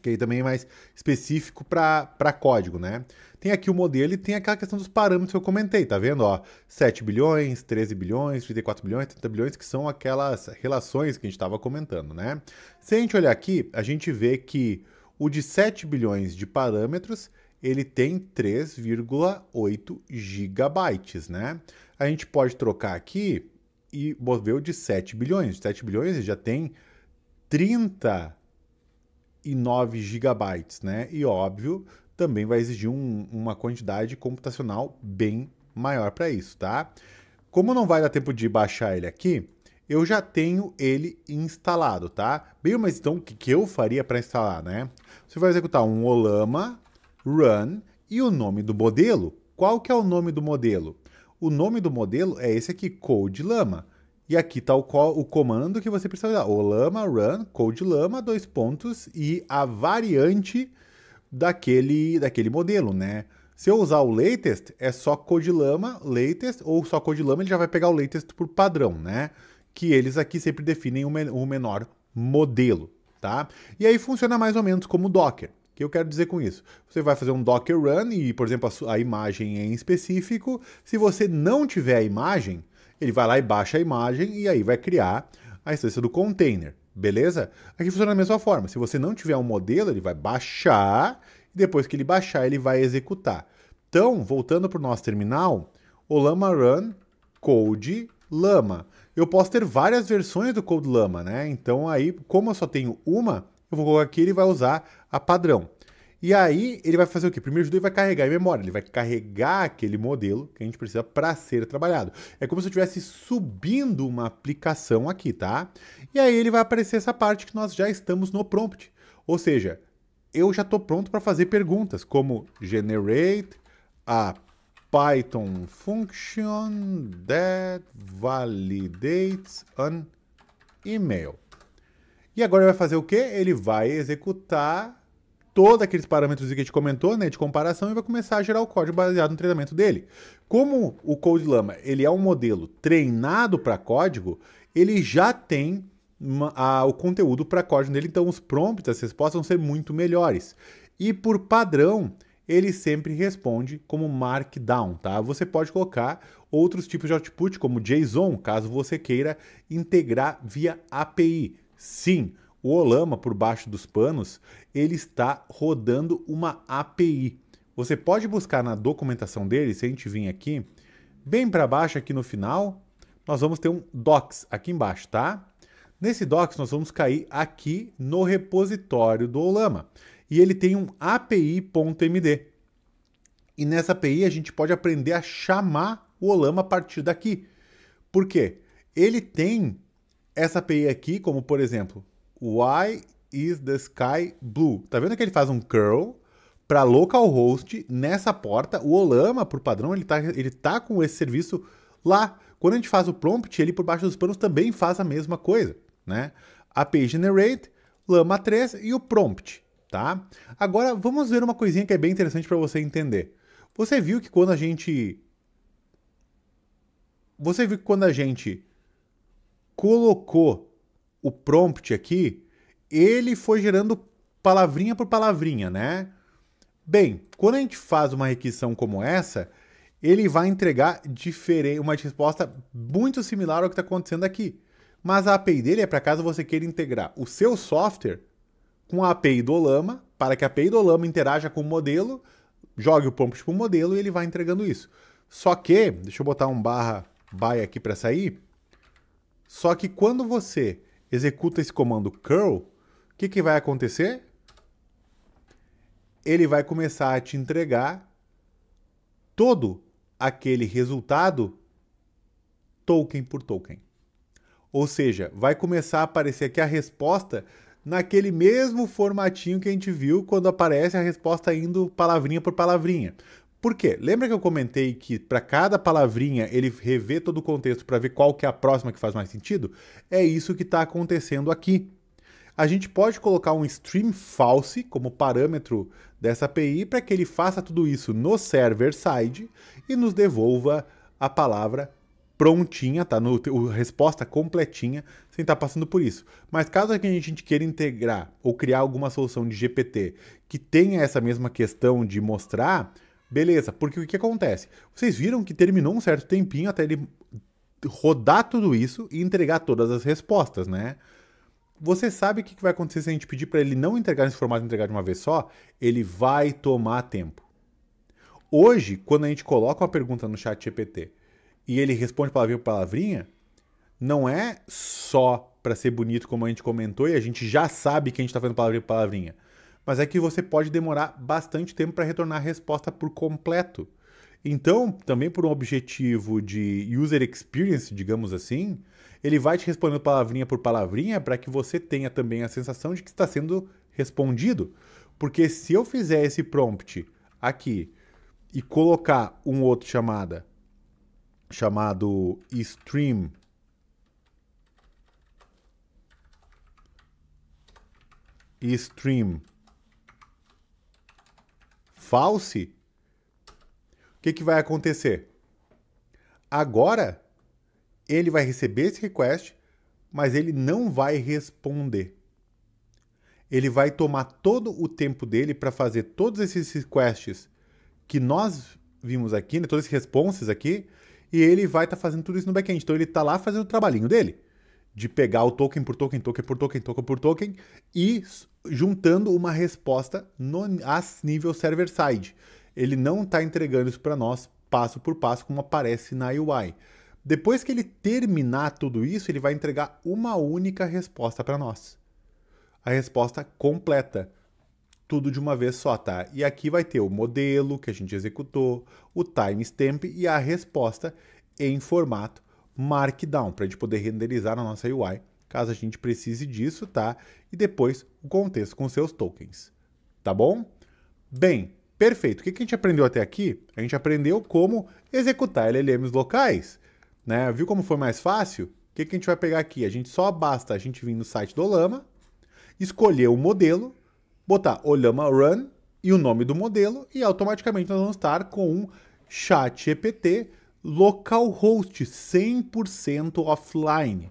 Que aí também é mais específico para código, né? Tem aqui o modelo e tem aquela questão dos parâmetros que eu comentei, tá vendo? Ó, 7 bilhões, 13 bilhões, 34 bilhões, 30 bilhões, que são aquelas relações que a gente estava comentando, né? Se a gente olhar aqui, a gente vê que o de 7 bilhões de parâmetros, ele tem 3,8 gigabytes, né? A gente pode trocar aqui e ver o de 7 bilhões. De 7 bilhões ele já tem 30 209 gigabytes, né? E óbvio, também vai exigir uma quantidade computacional bem maior para isso, tá? Como não vai dar tempo de baixar ele aqui, eu já tenho ele instalado, tá? Bem, mas então o que eu faria para instalar, né? Você vai executar um Ollama run e o nome do modelo. Qual que é o nome do modelo? O nome do modelo é esse aqui, CodeLlama. E aqui está o comando que você precisa usar. Ollama run CodeLlama, dois pontos, e a variante daquele modelo, né? Se eu usar o latest, é só CodeLlama latest, ou só CodeLlama, ele já vai pegar o latest por padrão, né? Que eles aqui sempre definem o menor modelo, tá? E aí funciona mais ou menos como o Docker. O que eu quero dizer com isso? Você vai fazer um Docker run e, por exemplo, a imagem em específico. Se você não tiver a imagem, ele vai lá e baixa a imagem e aí vai criar a instância do container, beleza? Aqui funciona da mesma forma. Se você não tiver um modelo, ele vai baixar e depois que ele baixar, ele vai executar. Então, voltando para o nosso terminal, Ollama run CodeLlama. Eu posso ter várias versões do CodeLlama, né? Então aí, como eu só tenho uma, eu vou colocar aqui e ele vai usar a padrão. E aí, ele vai fazer o quê? Primeiro de tudo, ele vai carregar em memória. Ele vai carregar aquele modelo que a gente precisa para ser trabalhado. É como se eu estivesse subindo uma aplicação aqui, tá? E aí, ele vai aparecer essa parte que nós já estamos no prompt. Ou seja, eu já estou pronto para fazer perguntas, como generate a Python function that validates an email. E agora ele vai fazer o quê? Ele vai executar todos aqueles parâmetros que a gente comentou, né, de comparação, e vai começar a gerar o código baseado no treinamento dele. Como o CodeLlama ele é um modelo treinado para código, ele já tem o conteúdo para código dele, então os prompts, as respostas vão ser muito melhores. E por padrão, ele sempre responde como Markdown, tá? Você pode colocar outros tipos de output, como JSON, caso você queira integrar via API. Sim, o Ollama, por baixo dos panos, ele está rodando uma API. Você pode buscar na documentação dele, se a gente vir aqui, bem para baixo aqui no final, nós vamos ter um docs aqui embaixo, tá? Nesse docs nós vamos cair aqui no repositório do Ollama. E ele tem um API.md. E nessa API a gente pode aprender a chamar o Ollama a partir daqui. Por quê? Ele tem essa API aqui, como por exemplo, Why is the sky blue? Tá vendo que ele faz um curl para localhost nessa porta? O Ollama, por padrão, ele tá com esse serviço lá. Quando a gente faz o prompt, ele por baixo dos panos também faz a mesma coisa, né? API generate, Llama 3 e o prompt. Tá? Agora, vamos ver uma coisinha que é bem interessante para você entender. Você viu que quando a gente colocou o prompt aqui, ele foi gerando palavrinha por palavrinha, né? Bem, quando a gente faz uma requisição como essa, ele vai entregar uma resposta muito similar ao que está acontecendo aqui. Mas a API dele é para caso você queira integrar o seu software com a API do Ollama, para que a API do Ollama interaja com o modelo, jogue o prompt para o modelo e ele vai entregando isso. Só que, deixa eu botar um /by aqui para sair, só que quando você executa esse comando curl, o que vai acontecer? Ele vai começar a te entregar todo aquele resultado token por token. Ou seja, vai começar a aparecer aqui a resposta naquele mesmo formatinho que a gente viu quando aparece a resposta indo palavrinha por palavrinha. Por quê? Lembra que eu comentei que para cada palavrinha ele revê todo o contexto para ver qual que é a próxima que faz mais sentido? É isso que está acontecendo aqui. A gente pode colocar um stream false como parâmetro dessa API para que ele faça tudo isso no server side e nos devolva a palavra prontinha, tá? Resposta completinha, sem estar passando por isso. Mas caso a gente queira integrar ou criar alguma solução de GPT que tenha essa mesma questão de mostrar, beleza, porque o que acontece? Vocês viram que terminou um certo tempinho até ele rodar tudo isso e entregar todas as respostas, né? Você sabe o que vai acontecer se a gente pedir para ele não entregar nesse formato e entregar de uma vez só? Ele vai tomar tempo. Hoje, quando a gente coloca uma pergunta no chat GPT e ele responde palavrinha por palavrinha, não é só para ser bonito, como a gente comentou, e a gente já sabe que a gente está fazendo palavrinha por palavrinha, mas é que você pode demorar bastante tempo para retornar a resposta por completo. Então, também por um objetivo de user experience, digamos assim, ele vai te respondendo palavrinha por palavrinha para que você tenha também a sensação de que está sendo respondido. Porque se eu fizer esse prompt aqui e colocar um outro chamado stream false, o que vai acontecer? Agora, ele vai receber esse request, mas ele não vai responder. Ele vai tomar todo o tempo dele para fazer todos esses requests que nós vimos aqui, né, todos esses responses aqui, e ele vai estar fazendo tudo isso no back-end. Então ele está lá fazendo o trabalhinho dele, de pegar o token por token, token por token, token por token, e juntando uma resposta a nível server-side. Ele não está entregando isso para nós passo por passo, como aparece na UI. Depois que ele terminar tudo isso, ele vai entregar uma única resposta para nós. A resposta completa. Tudo de uma vez só, tá? E aqui vai ter o modelo que a gente executou, o timestamp e a resposta em formato Markdown, para a gente poder renderizar na nossa UI, caso a gente precise disso, tá? E depois o contexto com seus tokens, tá bom? Bem, perfeito. O que a gente aprendeu até aqui? A gente aprendeu como executar LLMs locais, né? Viu como foi mais fácil? O que a gente vai pegar aqui? Basta a gente vir no site do Ollama, escolher o modelo, botar Ollama Run e o nome do modelo e automaticamente nós vamos estar com um ChatGPT localhost 100% offline.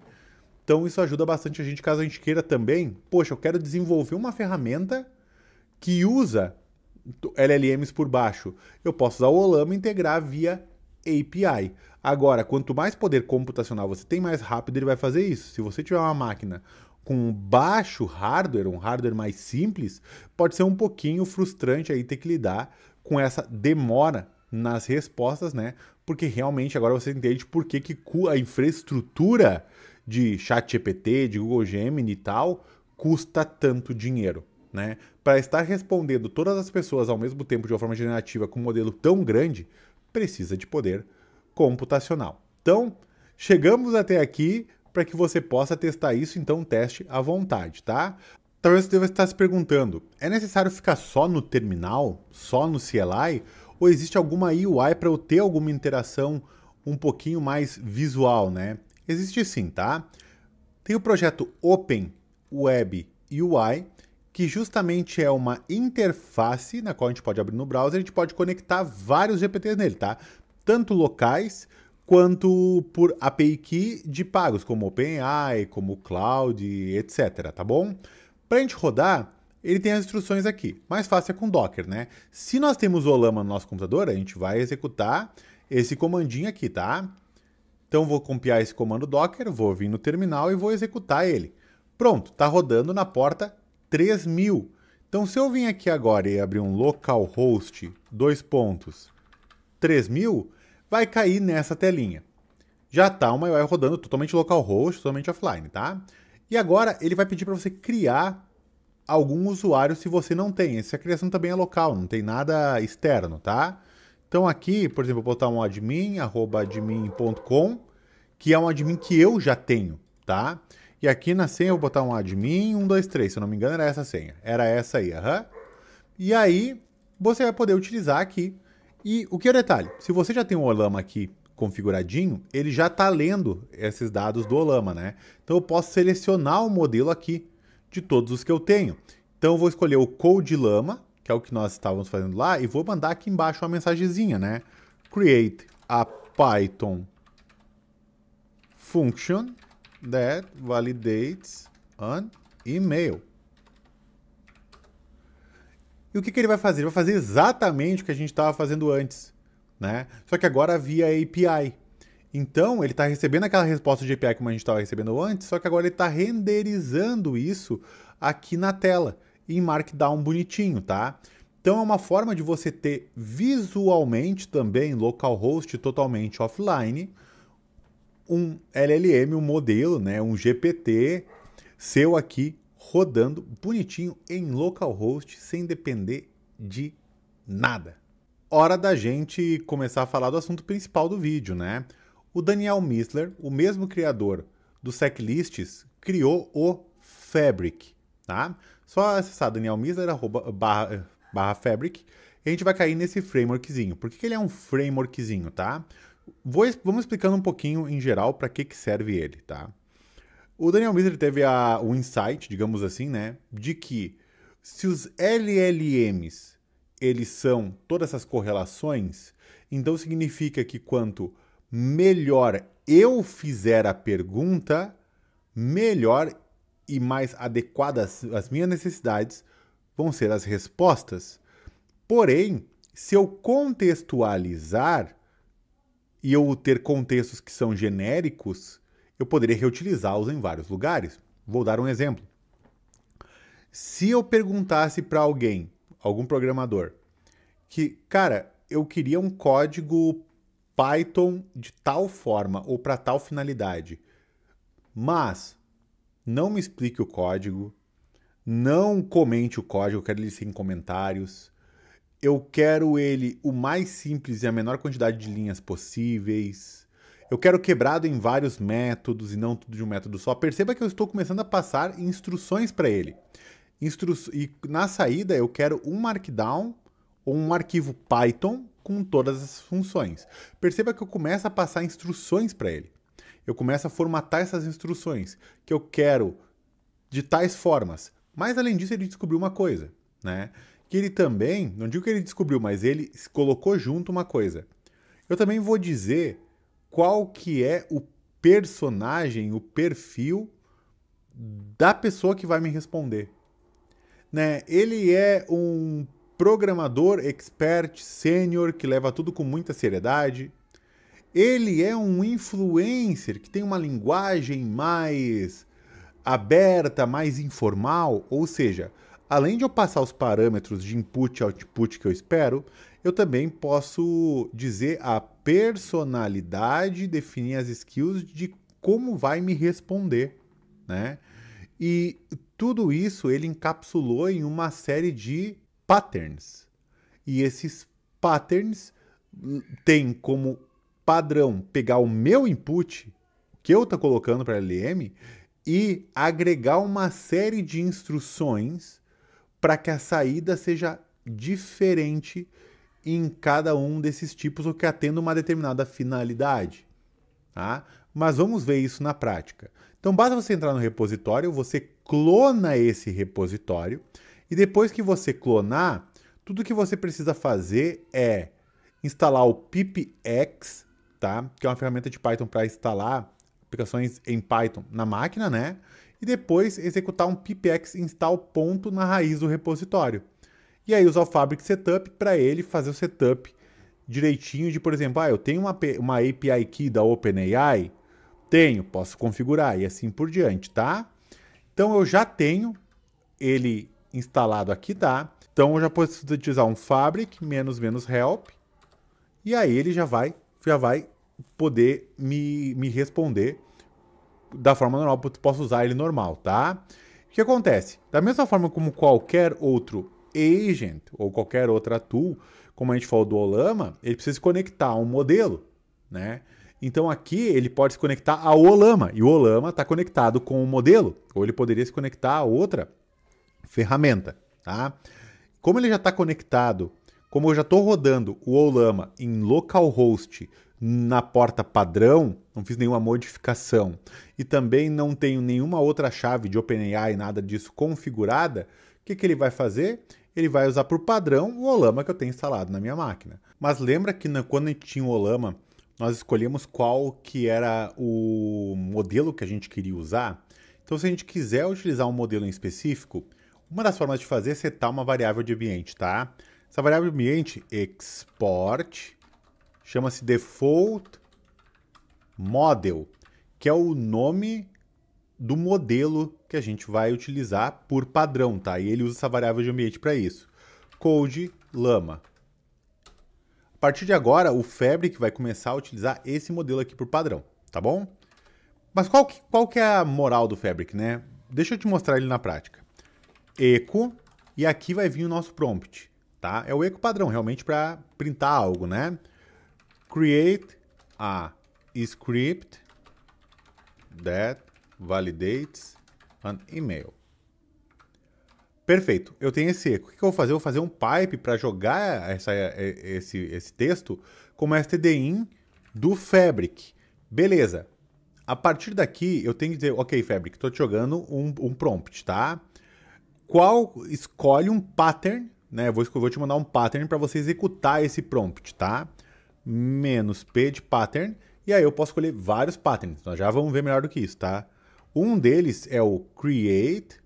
Então isso ajuda bastante a gente caso a gente queira também, poxa, eu quero desenvolver uma ferramenta que usa LLMs por baixo. Eu posso usar o Ollama e integrar via API. Agora, quanto mais poder computacional você tem, mais rápido ele vai fazer isso. Se você tiver uma máquina com baixo hardware, um hardware mais simples, pode ser um pouquinho frustrante aí ter que lidar com essa demora nas respostas, né? Porque realmente agora você entende por que a infraestrutura de ChatGPT, de Google Gemini e tal, custa tanto dinheiro, né? Para estar respondendo todas as pessoas ao mesmo tempo de uma forma generativa com um modelo tão grande, precisa de poder computacional. Então, chegamos até aqui para que você possa testar isso, então teste à vontade, tá? Talvez você deva estar se perguntando, é necessário ficar só no terminal, só no CLI, ou existe alguma UI para eu ter alguma interação um pouquinho mais visual, né? Existe sim, tá? Tem o projeto Open Web UI, que justamente é uma interface na qual a gente pode abrir no browser, a gente pode conectar vários GPTs nele, tá? Tanto locais quanto por API Key de pagos, como OpenAI, como Cloud, etc, tá bom? Para a gente rodar, ele tem as instruções aqui. Mais fácil é com Docker, né? Se nós temos o Ollama no nosso computador, a gente vai executar esse comandinho aqui, tá? Então vou copiar esse comando Docker, vou vir no terminal e vou executar ele. Pronto, tá rodando na porta 3000. Então se eu vim aqui agora e abrir um localhost 3000, vai cair nessa telinha. Já está uma UI rodando totalmente localhost, totalmente offline, tá? E agora ele vai pedir para você criar algum usuário se você não tem. Essa criação também é local, não tem nada externo, tá? Então aqui, por exemplo, eu vou botar um admin, @admin.com, que é um admin que eu já tenho, tá? E aqui na senha eu vou botar um admin 123, se eu não me engano era essa a senha. Era essa aí, aham. E aí você vai poder utilizar aqui. E o que é o detalhe? Se você já tem o Ollama aqui configuradinho, ele já está lendo esses dados do Ollama, né? Então eu posso selecionar o modelo aqui de todos os que eu tenho. Então eu vou escolher o CodeLlama, que é o que nós estávamos fazendo lá, e vou mandar aqui embaixo uma mensagenzinha, né? Create a Python function that validates an email. E o que ele vai fazer? Ele vai fazer exatamente o que a gente estava fazendo antes, né? Só que agora via API. Então, ele está recebendo aquela resposta de API como a gente estava recebendo antes, só que agora ele está renderizando isso aqui na tela, em Markdown bonitinho, tá? Então, é uma forma de você ter visualmente também localhost totalmente offline, um LLM, um modelo, né, um GPT seu aqui rodando bonitinho em localhost sem depender de nada. Hora da gente começar a falar do assunto principal do vídeo, né? O Daniel Missler, o mesmo criador do Secklists, criou o Fabric, tá? Só acessar danielmissler.com/Fabric e a gente vai cair nesse frameworkzinho. Por que ele é um frameworkzinho, tá? Vamos explicando um pouquinho em geral para que serve ele, tá? O Daniel Missler teve o insight, digamos assim, né, de que se os LLMs eles são todas essas correlações, então significa que quanto melhor eu fizer a pergunta, melhor e mais adequadas às minhas necessidades vão ser as respostas. Porém, se eu contextualizar e eu ter contextos que são genéricos, eu poderia reutilizá-los em vários lugares. Vou dar um exemplo. Se eu perguntasse para alguém, algum programador, que, cara, eu queria um código Python de tal forma ou para tal finalidade, mas não me explique o código, não comente o código, eu quero ele sem comentários, eu quero ele o mais simples e a menor quantidade de linhas possíveis, eu quero quebrado em vários métodos e não tudo de um método só. Perceba que eu estou começando a passar instruções para ele. E na saída eu quero um Markdown ou um arquivo Python com todas as funções. Perceba que eu começo a passar instruções para ele. Eu começo a formatar essas instruções que eu quero de tais formas. Mas além disso ele descobriu uma coisa, né? Que ele também, não digo que ele descobriu, mas ele colocou junto uma coisa. Eu também vou dizer qual que é o personagem, o perfil da pessoa que vai me responder. Né? Ele é um programador expert sênior que leva tudo com muita seriedade. Ele é um influencer que tem uma linguagem mais aberta, mais informal, ou seja, além de eu passar os parâmetros de input e output que eu espero, eu também posso dizer a personalidade, definir as skills de como vai me responder, né? E tudo isso ele encapsulou em uma série de patterns. E esses patterns têm como padrão pegar o meu input que eu estou colocando para a LLM e agregar uma série de instruções para que a saída seja diferente em cada um desses tipos ou que atenda uma determinada finalidade. Tá? Mas vamos ver isso na prática. Então basta você entrar no repositório, você clona esse repositório e depois que você clonar, tudo que você precisa fazer é instalar o pipx, tá? Que é uma ferramenta de Python para instalar aplicações em Python na máquina, né? E depois executar um pipx install ponto na raiz do repositório. E aí usar o Fabric Setup para ele fazer o setup direitinho de, por exemplo, eu tenho uma API Key da OpenAI? Tenho, posso configurar e assim por diante, tá? Então eu já tenho ele instalado aqui, tá? Então eu já posso utilizar um Fabric --help e aí ele já vai poder me responder da forma normal, posso usar ele normal, tá? O que acontece? Da mesma forma como qualquer outro agent ou qualquer outra tool, como a gente falou do Ollama, ele precisa se conectar a um modelo, né? Então aqui ele pode se conectar ao Ollama, e o Ollama está conectado com o modelo, ou ele poderia se conectar a outra ferramenta, tá? Como ele já está conectado, como eu já estou rodando o Ollama em localhost na porta padrão, não fiz nenhuma modificação, e também não tenho nenhuma outra chave de OpenAI, nada disso configurada, o que ele vai fazer? Ele vai usar por padrão o Ollama que eu tenho instalado na minha máquina. Mas lembra que quando a gente tinha o Ollama, nós escolhemos qual que era o modelo que a gente queria usar. Então, se a gente quiser utilizar um modelo em específico, uma das formas de fazer é setar uma variável de ambiente, tá? Essa variável de ambiente, export, chama-se default model, que é o nome do modelo que a gente vai utilizar por padrão, tá? E ele usa essa variável de ambiente para isso. Code Llama. A partir de agora, o Fabric vai começar a utilizar esse modelo aqui por padrão, tá bom? Mas qual que é a moral do Fabric, né? Deixa eu te mostrar ele na prática. Echo, e aqui vai vir o nosso prompt, tá? É o echo padrão, realmente para printar algo, né? Create a script that validates an email. Perfeito, eu tenho esse echo. O que eu vou fazer? Eu vou fazer um pipe para jogar esse texto como stdin do Fabric. Beleza. A partir daqui, eu tenho que dizer, ok, Fabric, estou te jogando um prompt, tá? Escolhe um pattern, né? Eu vou te mandar um pattern para você executar esse prompt, tá? -p de pattern, e aí eu posso escolher vários patterns. Nós já vamos ver melhor do que isso, tá? Um deles é o create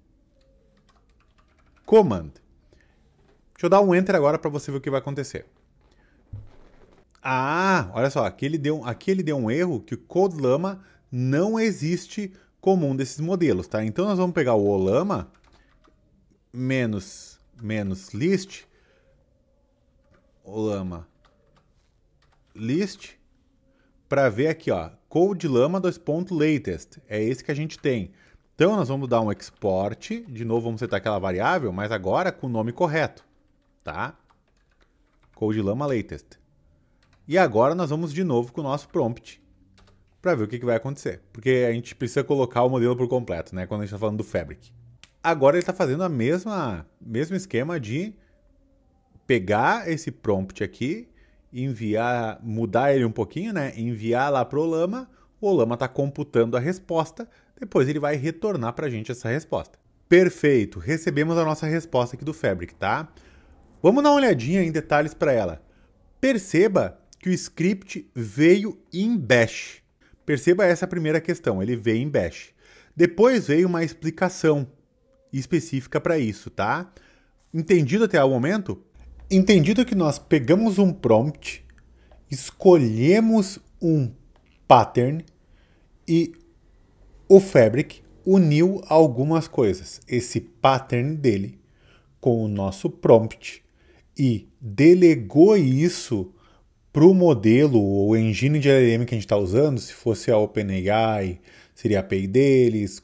command. Deixa eu dar um enter agora para você ver o que vai acontecer. Ah, olha só, aqui ele deu um erro que o CodeLama não existe como um desses modelos, tá? Então nós vamos pegar o olama menos list, olama list, para ver aqui, ó, CodeLama latest, é esse que a gente tem. Então nós vamos dar um export, de novo vamos setar aquela variável, mas agora com o nome correto, tá? CodeLama latest. E agora nós vamos de novo com o nosso prompt para ver o que vai acontecer. Porque a gente precisa colocar o modelo por completo, né? Quando a gente está falando do Fabric. Agora ele está fazendo a mesmo esquema de pegar esse prompt aqui, enviar, mudar ele um pouquinho, né? Enviar lá para o Olama está computando a resposta, depois ele vai retornar para a gente essa resposta. Perfeito, recebemos a nossa resposta aqui do Fabric, tá? Vamos dar uma olhadinha em detalhes para ela. Perceba que o script veio em Bash. Perceba essa primeira questão, ele veio em Bash. Depois veio uma explicação específica para isso, tá? Entendido até o momento? Entendido que nós pegamos um prompt, escolhemos um pattern e o Fabric uniu algumas coisas. Esse pattern dele com o nosso prompt e delegou isso para o modelo ou engine de LLM que a gente está usando, se fosse a OpenAI, seria a API deles,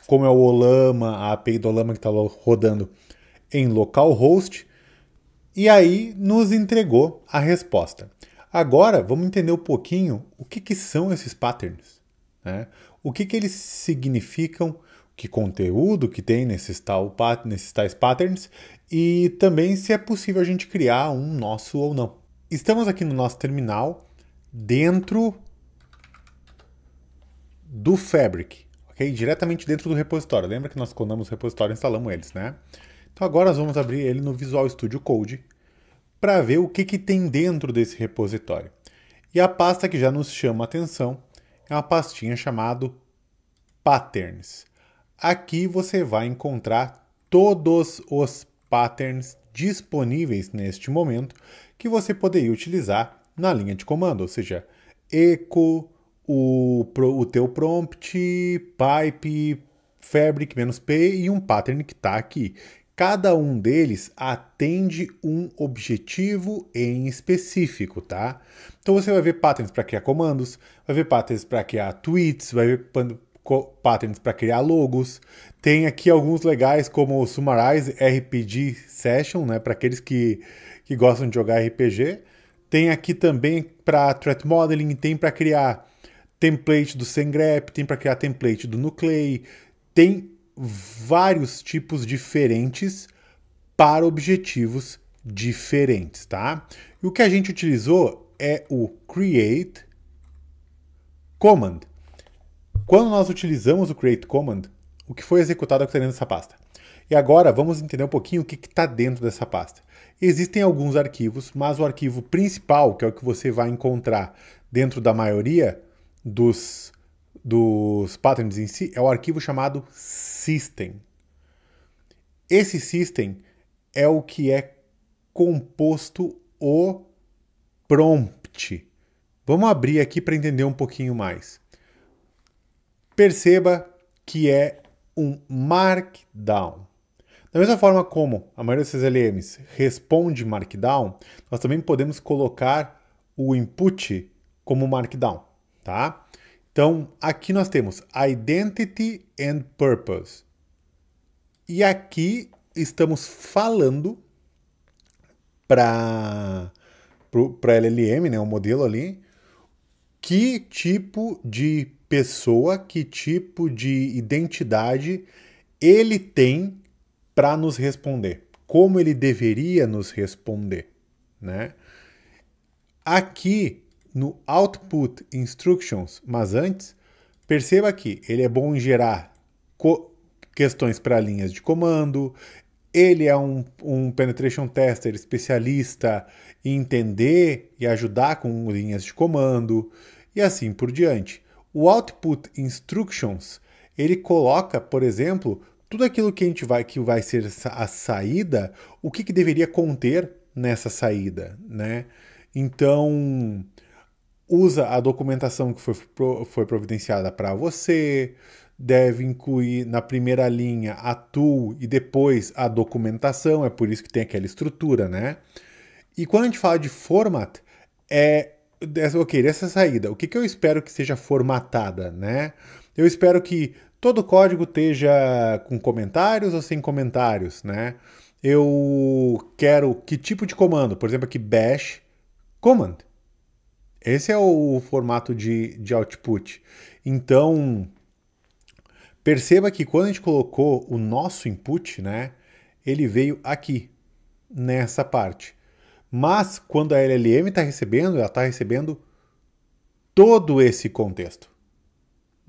como é o Olama, a API do Olama que está rodando em localhost, e aí nos entregou a resposta. Agora, vamos entender um pouquinho o que são esses patterns, né? O que eles significam, que conteúdo que tem nesses tais patterns, e também se é possível a gente criar um nosso ou não. Estamos aqui no nosso terminal, dentro do Fabric, ok? Diretamente dentro do repositório. Lembra que nós clonamos o repositório e instalamos eles, né? Então agora nós vamos abrir ele no Visual Studio Code para ver o que tem dentro desse repositório. E a pasta que já nos chama a atenção é uma pastinha chamada Patterns. Aqui você vai encontrar todos os patterns disponíveis neste momento que você poderia utilizar na linha de comando, ou seja, echo, o teu prompt, pipe, fabric -p e um pattern que está aqui. Cada um deles atende um objetivo em específico, tá? Então você vai ver patterns para criar comandos, vai ver patterns para criar tweets, vai ver patterns para criar logos. Tem aqui alguns legais como o Summarize RPG Session, né, para aqueles que gostam de jogar RPG. Tem aqui também para Threat Modeling, tem para criar template do SendGraph, tem para criar template do Nuclei. Tem vários tipos diferentes para objetivos diferentes, tá? E o que a gente utilizou é o create command. Quando nós utilizamos o create command, o que foi executado é o que está dentro dessa pasta. E agora vamos entender um pouquinho o que está dentro dessa pasta. Existem alguns arquivos, mas o arquivo principal, que é o que você vai encontrar dentro da maioria dos patterns em si, é o arquivo chamado system. Esse system é o que é composto o prompt. Vamos abrir aqui para entender um pouquinho mais. Perceba que é um Markdown. Da mesma forma como a maioria desses LMs responde Markdown, nós também podemos colocar o input como Markdown, tá? Então, aqui nós temos Identity and Purpose. E aqui estamos falando para LLM, né, o modelo ali, que tipo de pessoa, que tipo de identidade ele tem para nos responder, como ele deveria nos responder, né? Aqui no Output Instructions, mas antes, perceba que ele é bom em gerar questões para linhas de comando, ele é um penetration tester especialista em entender e ajudar com linhas de comando e assim por diante. O Output Instructions, ele coloca, por exemplo, tudo aquilo que vai ser a saída, o que deveria conter nessa saída, né? Então, usa a documentação que foi providenciada para você, deve incluir na primeira linha a tool e depois a documentação, é por isso que tem aquela estrutura, né? E quando a gente fala de format, ok, dessa saída, o que eu espero que seja formatada, né? Eu espero que todo o código esteja com comentários ou sem comentários, né? Eu quero que tipo de comando, por exemplo aqui bash command. Esse é o formato de output. Então, perceba que quando a gente colocou o nosso input, né, ele veio aqui, nessa parte. Mas, quando a LLM está recebendo, ela está recebendo todo esse contexto,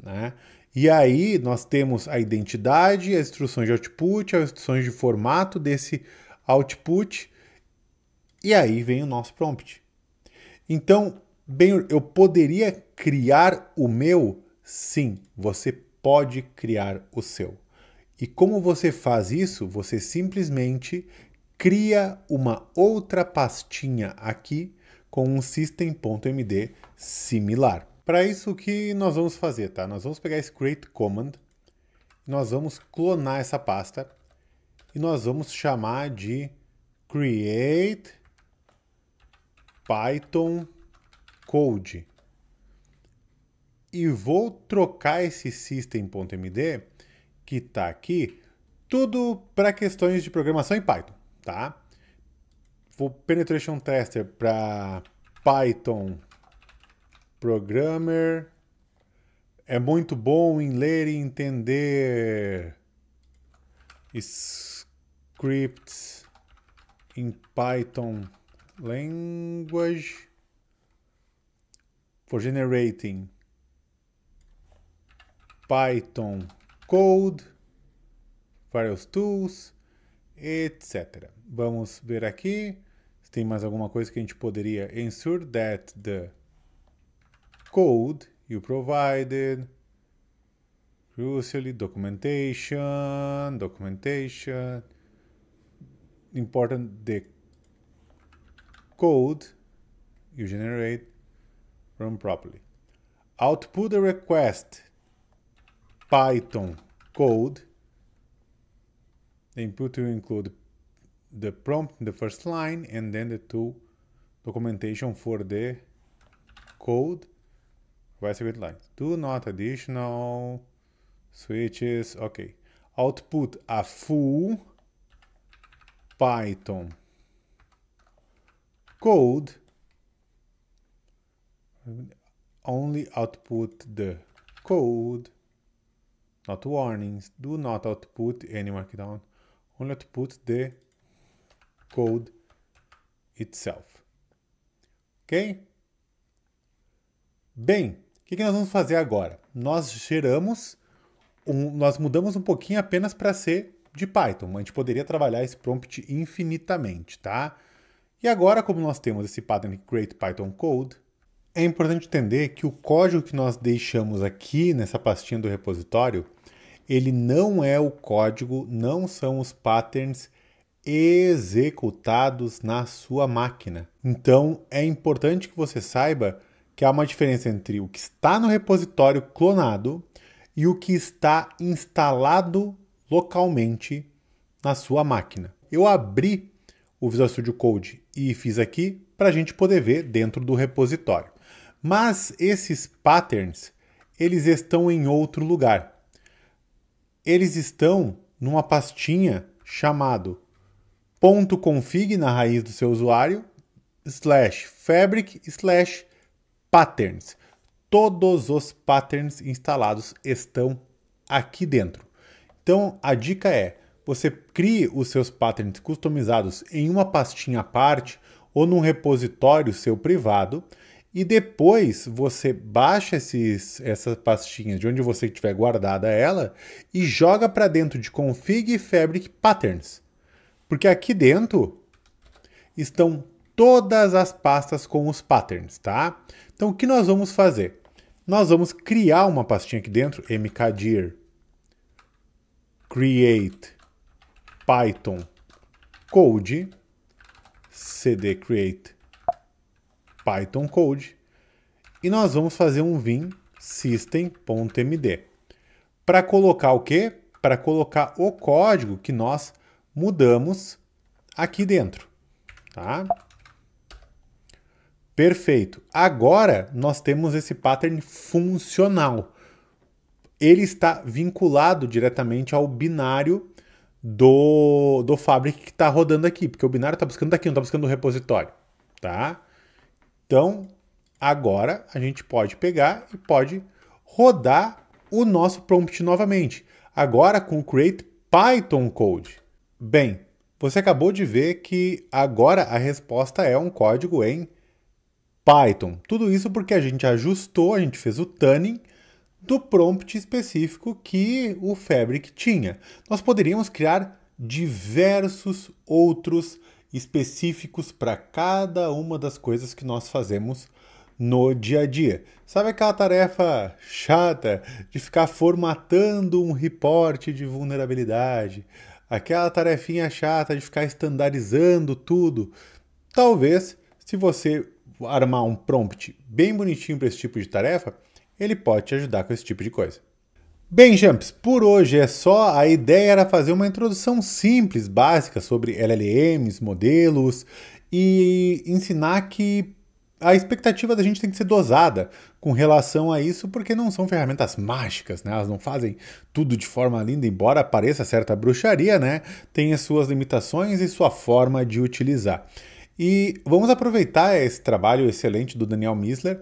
né? E aí, nós temos a identidade, as instruções de output, as instruções de formato desse output, e aí vem o nosso prompt. Então, bem, eu poderia criar o meu? Sim, você pode criar o seu. E como você faz isso? Você simplesmente cria uma outra pastinha aqui com um system.md similar. Para isso, o que nós vamos fazer, tá? Nós vamos pegar esse create command, nós vamos clonar essa pasta e nós vamos chamar de create Python code. E vou trocar esse system.md que está aqui, tudo para questões de programação em Python, tá? Vou penetration tester para Python programmer. É muito bom em ler e entender scripts em Python language for generating Python code, various tools, etc. Vamos ver aqui se tem mais alguma coisa que a gente poderia ensure that the code you provided, crucially documentation, important the code you generate run properly. Output the request Python code. The input will include the prompt in the first line and then the tool documentation for the code. Rest with lines. Do not additional switches. Okay. Output a full Python code. Only output the code. Not warnings. Do not output any markdown. Only output the code itself. Ok? Bem, o que nós vamos fazer agora? Nós mudamos um pouquinho apenas para ser de Python. A gente poderia trabalhar esse prompt infinitamente, tá? E agora, como nós temos esse pattern create Python code, é importante entender que o código que nós deixamos aqui nessa pastinha do repositório, ele não é o código, não são os patterns executados na sua máquina. Então, é importante que você saiba que há uma diferença entre o que está no repositório clonado e o que está instalado localmente na sua máquina. Eu abri o Visual Studio Code e fiz aqui para a gente poder ver dentro do repositório. Mas esses patterns, eles estão em outro lugar. Eles estão numa pastinha chamado .config na raiz do seu usuário, /fabric/patterns. Todos os patterns instalados estão aqui dentro. Então, a dica é, você crie os seus patterns customizados em uma pastinha à parte ou num repositório seu privado e depois você baixa essas pastinhas de onde você tiver guardada ela e joga para dentro de config e fabric patterns. Porque aqui dentro estão todas as pastas com os patterns, tá? Então, o que nós vamos fazer? Nós vamos criar uma pastinha aqui dentro, mkdir create python code, cd create python code, e nós vamos fazer um vim system.md. Para colocar o quê? Para colocar o código que nós mudamos aqui dentro, tá? Perfeito. Agora nós temos esse pattern funcional. Ele está vinculado diretamente ao binário do Fabric que está rodando aqui, porque o binário está buscando daqui, não está buscando o repositório, tá? Então, agora a gente pode pegar e pode rodar o nosso prompt novamente. Agora com create Python code. Bem, você acabou de ver que agora a resposta é um código em Python. Tudo isso porque a gente ajustou, a gente fez o tuning do prompt específico que o Fabric tinha. Nós poderíamos criar diversos outros específicos para cada uma das coisas que nós fazemos no dia a dia. Sabe aquela tarefa chata de ficar formatando um reporte de vulnerabilidade? Aquela tarefinha chata de ficar estandarizando tudo? Talvez, se você armar um prompt bem bonitinho para esse tipo de tarefa, ele pode te ajudar com esse tipo de coisa. Bem, Jumps, por hoje é só. A ideia era fazer uma introdução simples, básica, sobre LLMs, modelos, e ensinar que a expectativa da gente tem que ser dosada com relação a isso, porque não são ferramentas mágicas, né? Elas não fazem tudo de forma linda, embora pareça certa bruxaria, né? Tem as suas limitações e sua forma de utilizar. E vamos aproveitar esse trabalho excelente do Daniel Missler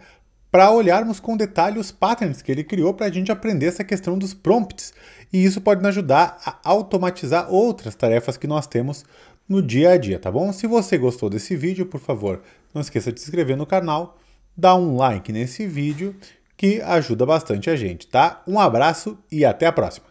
para olharmos com detalhe os patterns que ele criou para a gente aprender essa questão dos prompts. E isso pode nos ajudar a automatizar outras tarefas que nós temos no dia a dia, tá bom? Se você gostou desse vídeo, por favor, não esqueça de se inscrever no canal, dá um like nesse vídeo que ajuda bastante a gente, tá? Um abraço e até a próxima!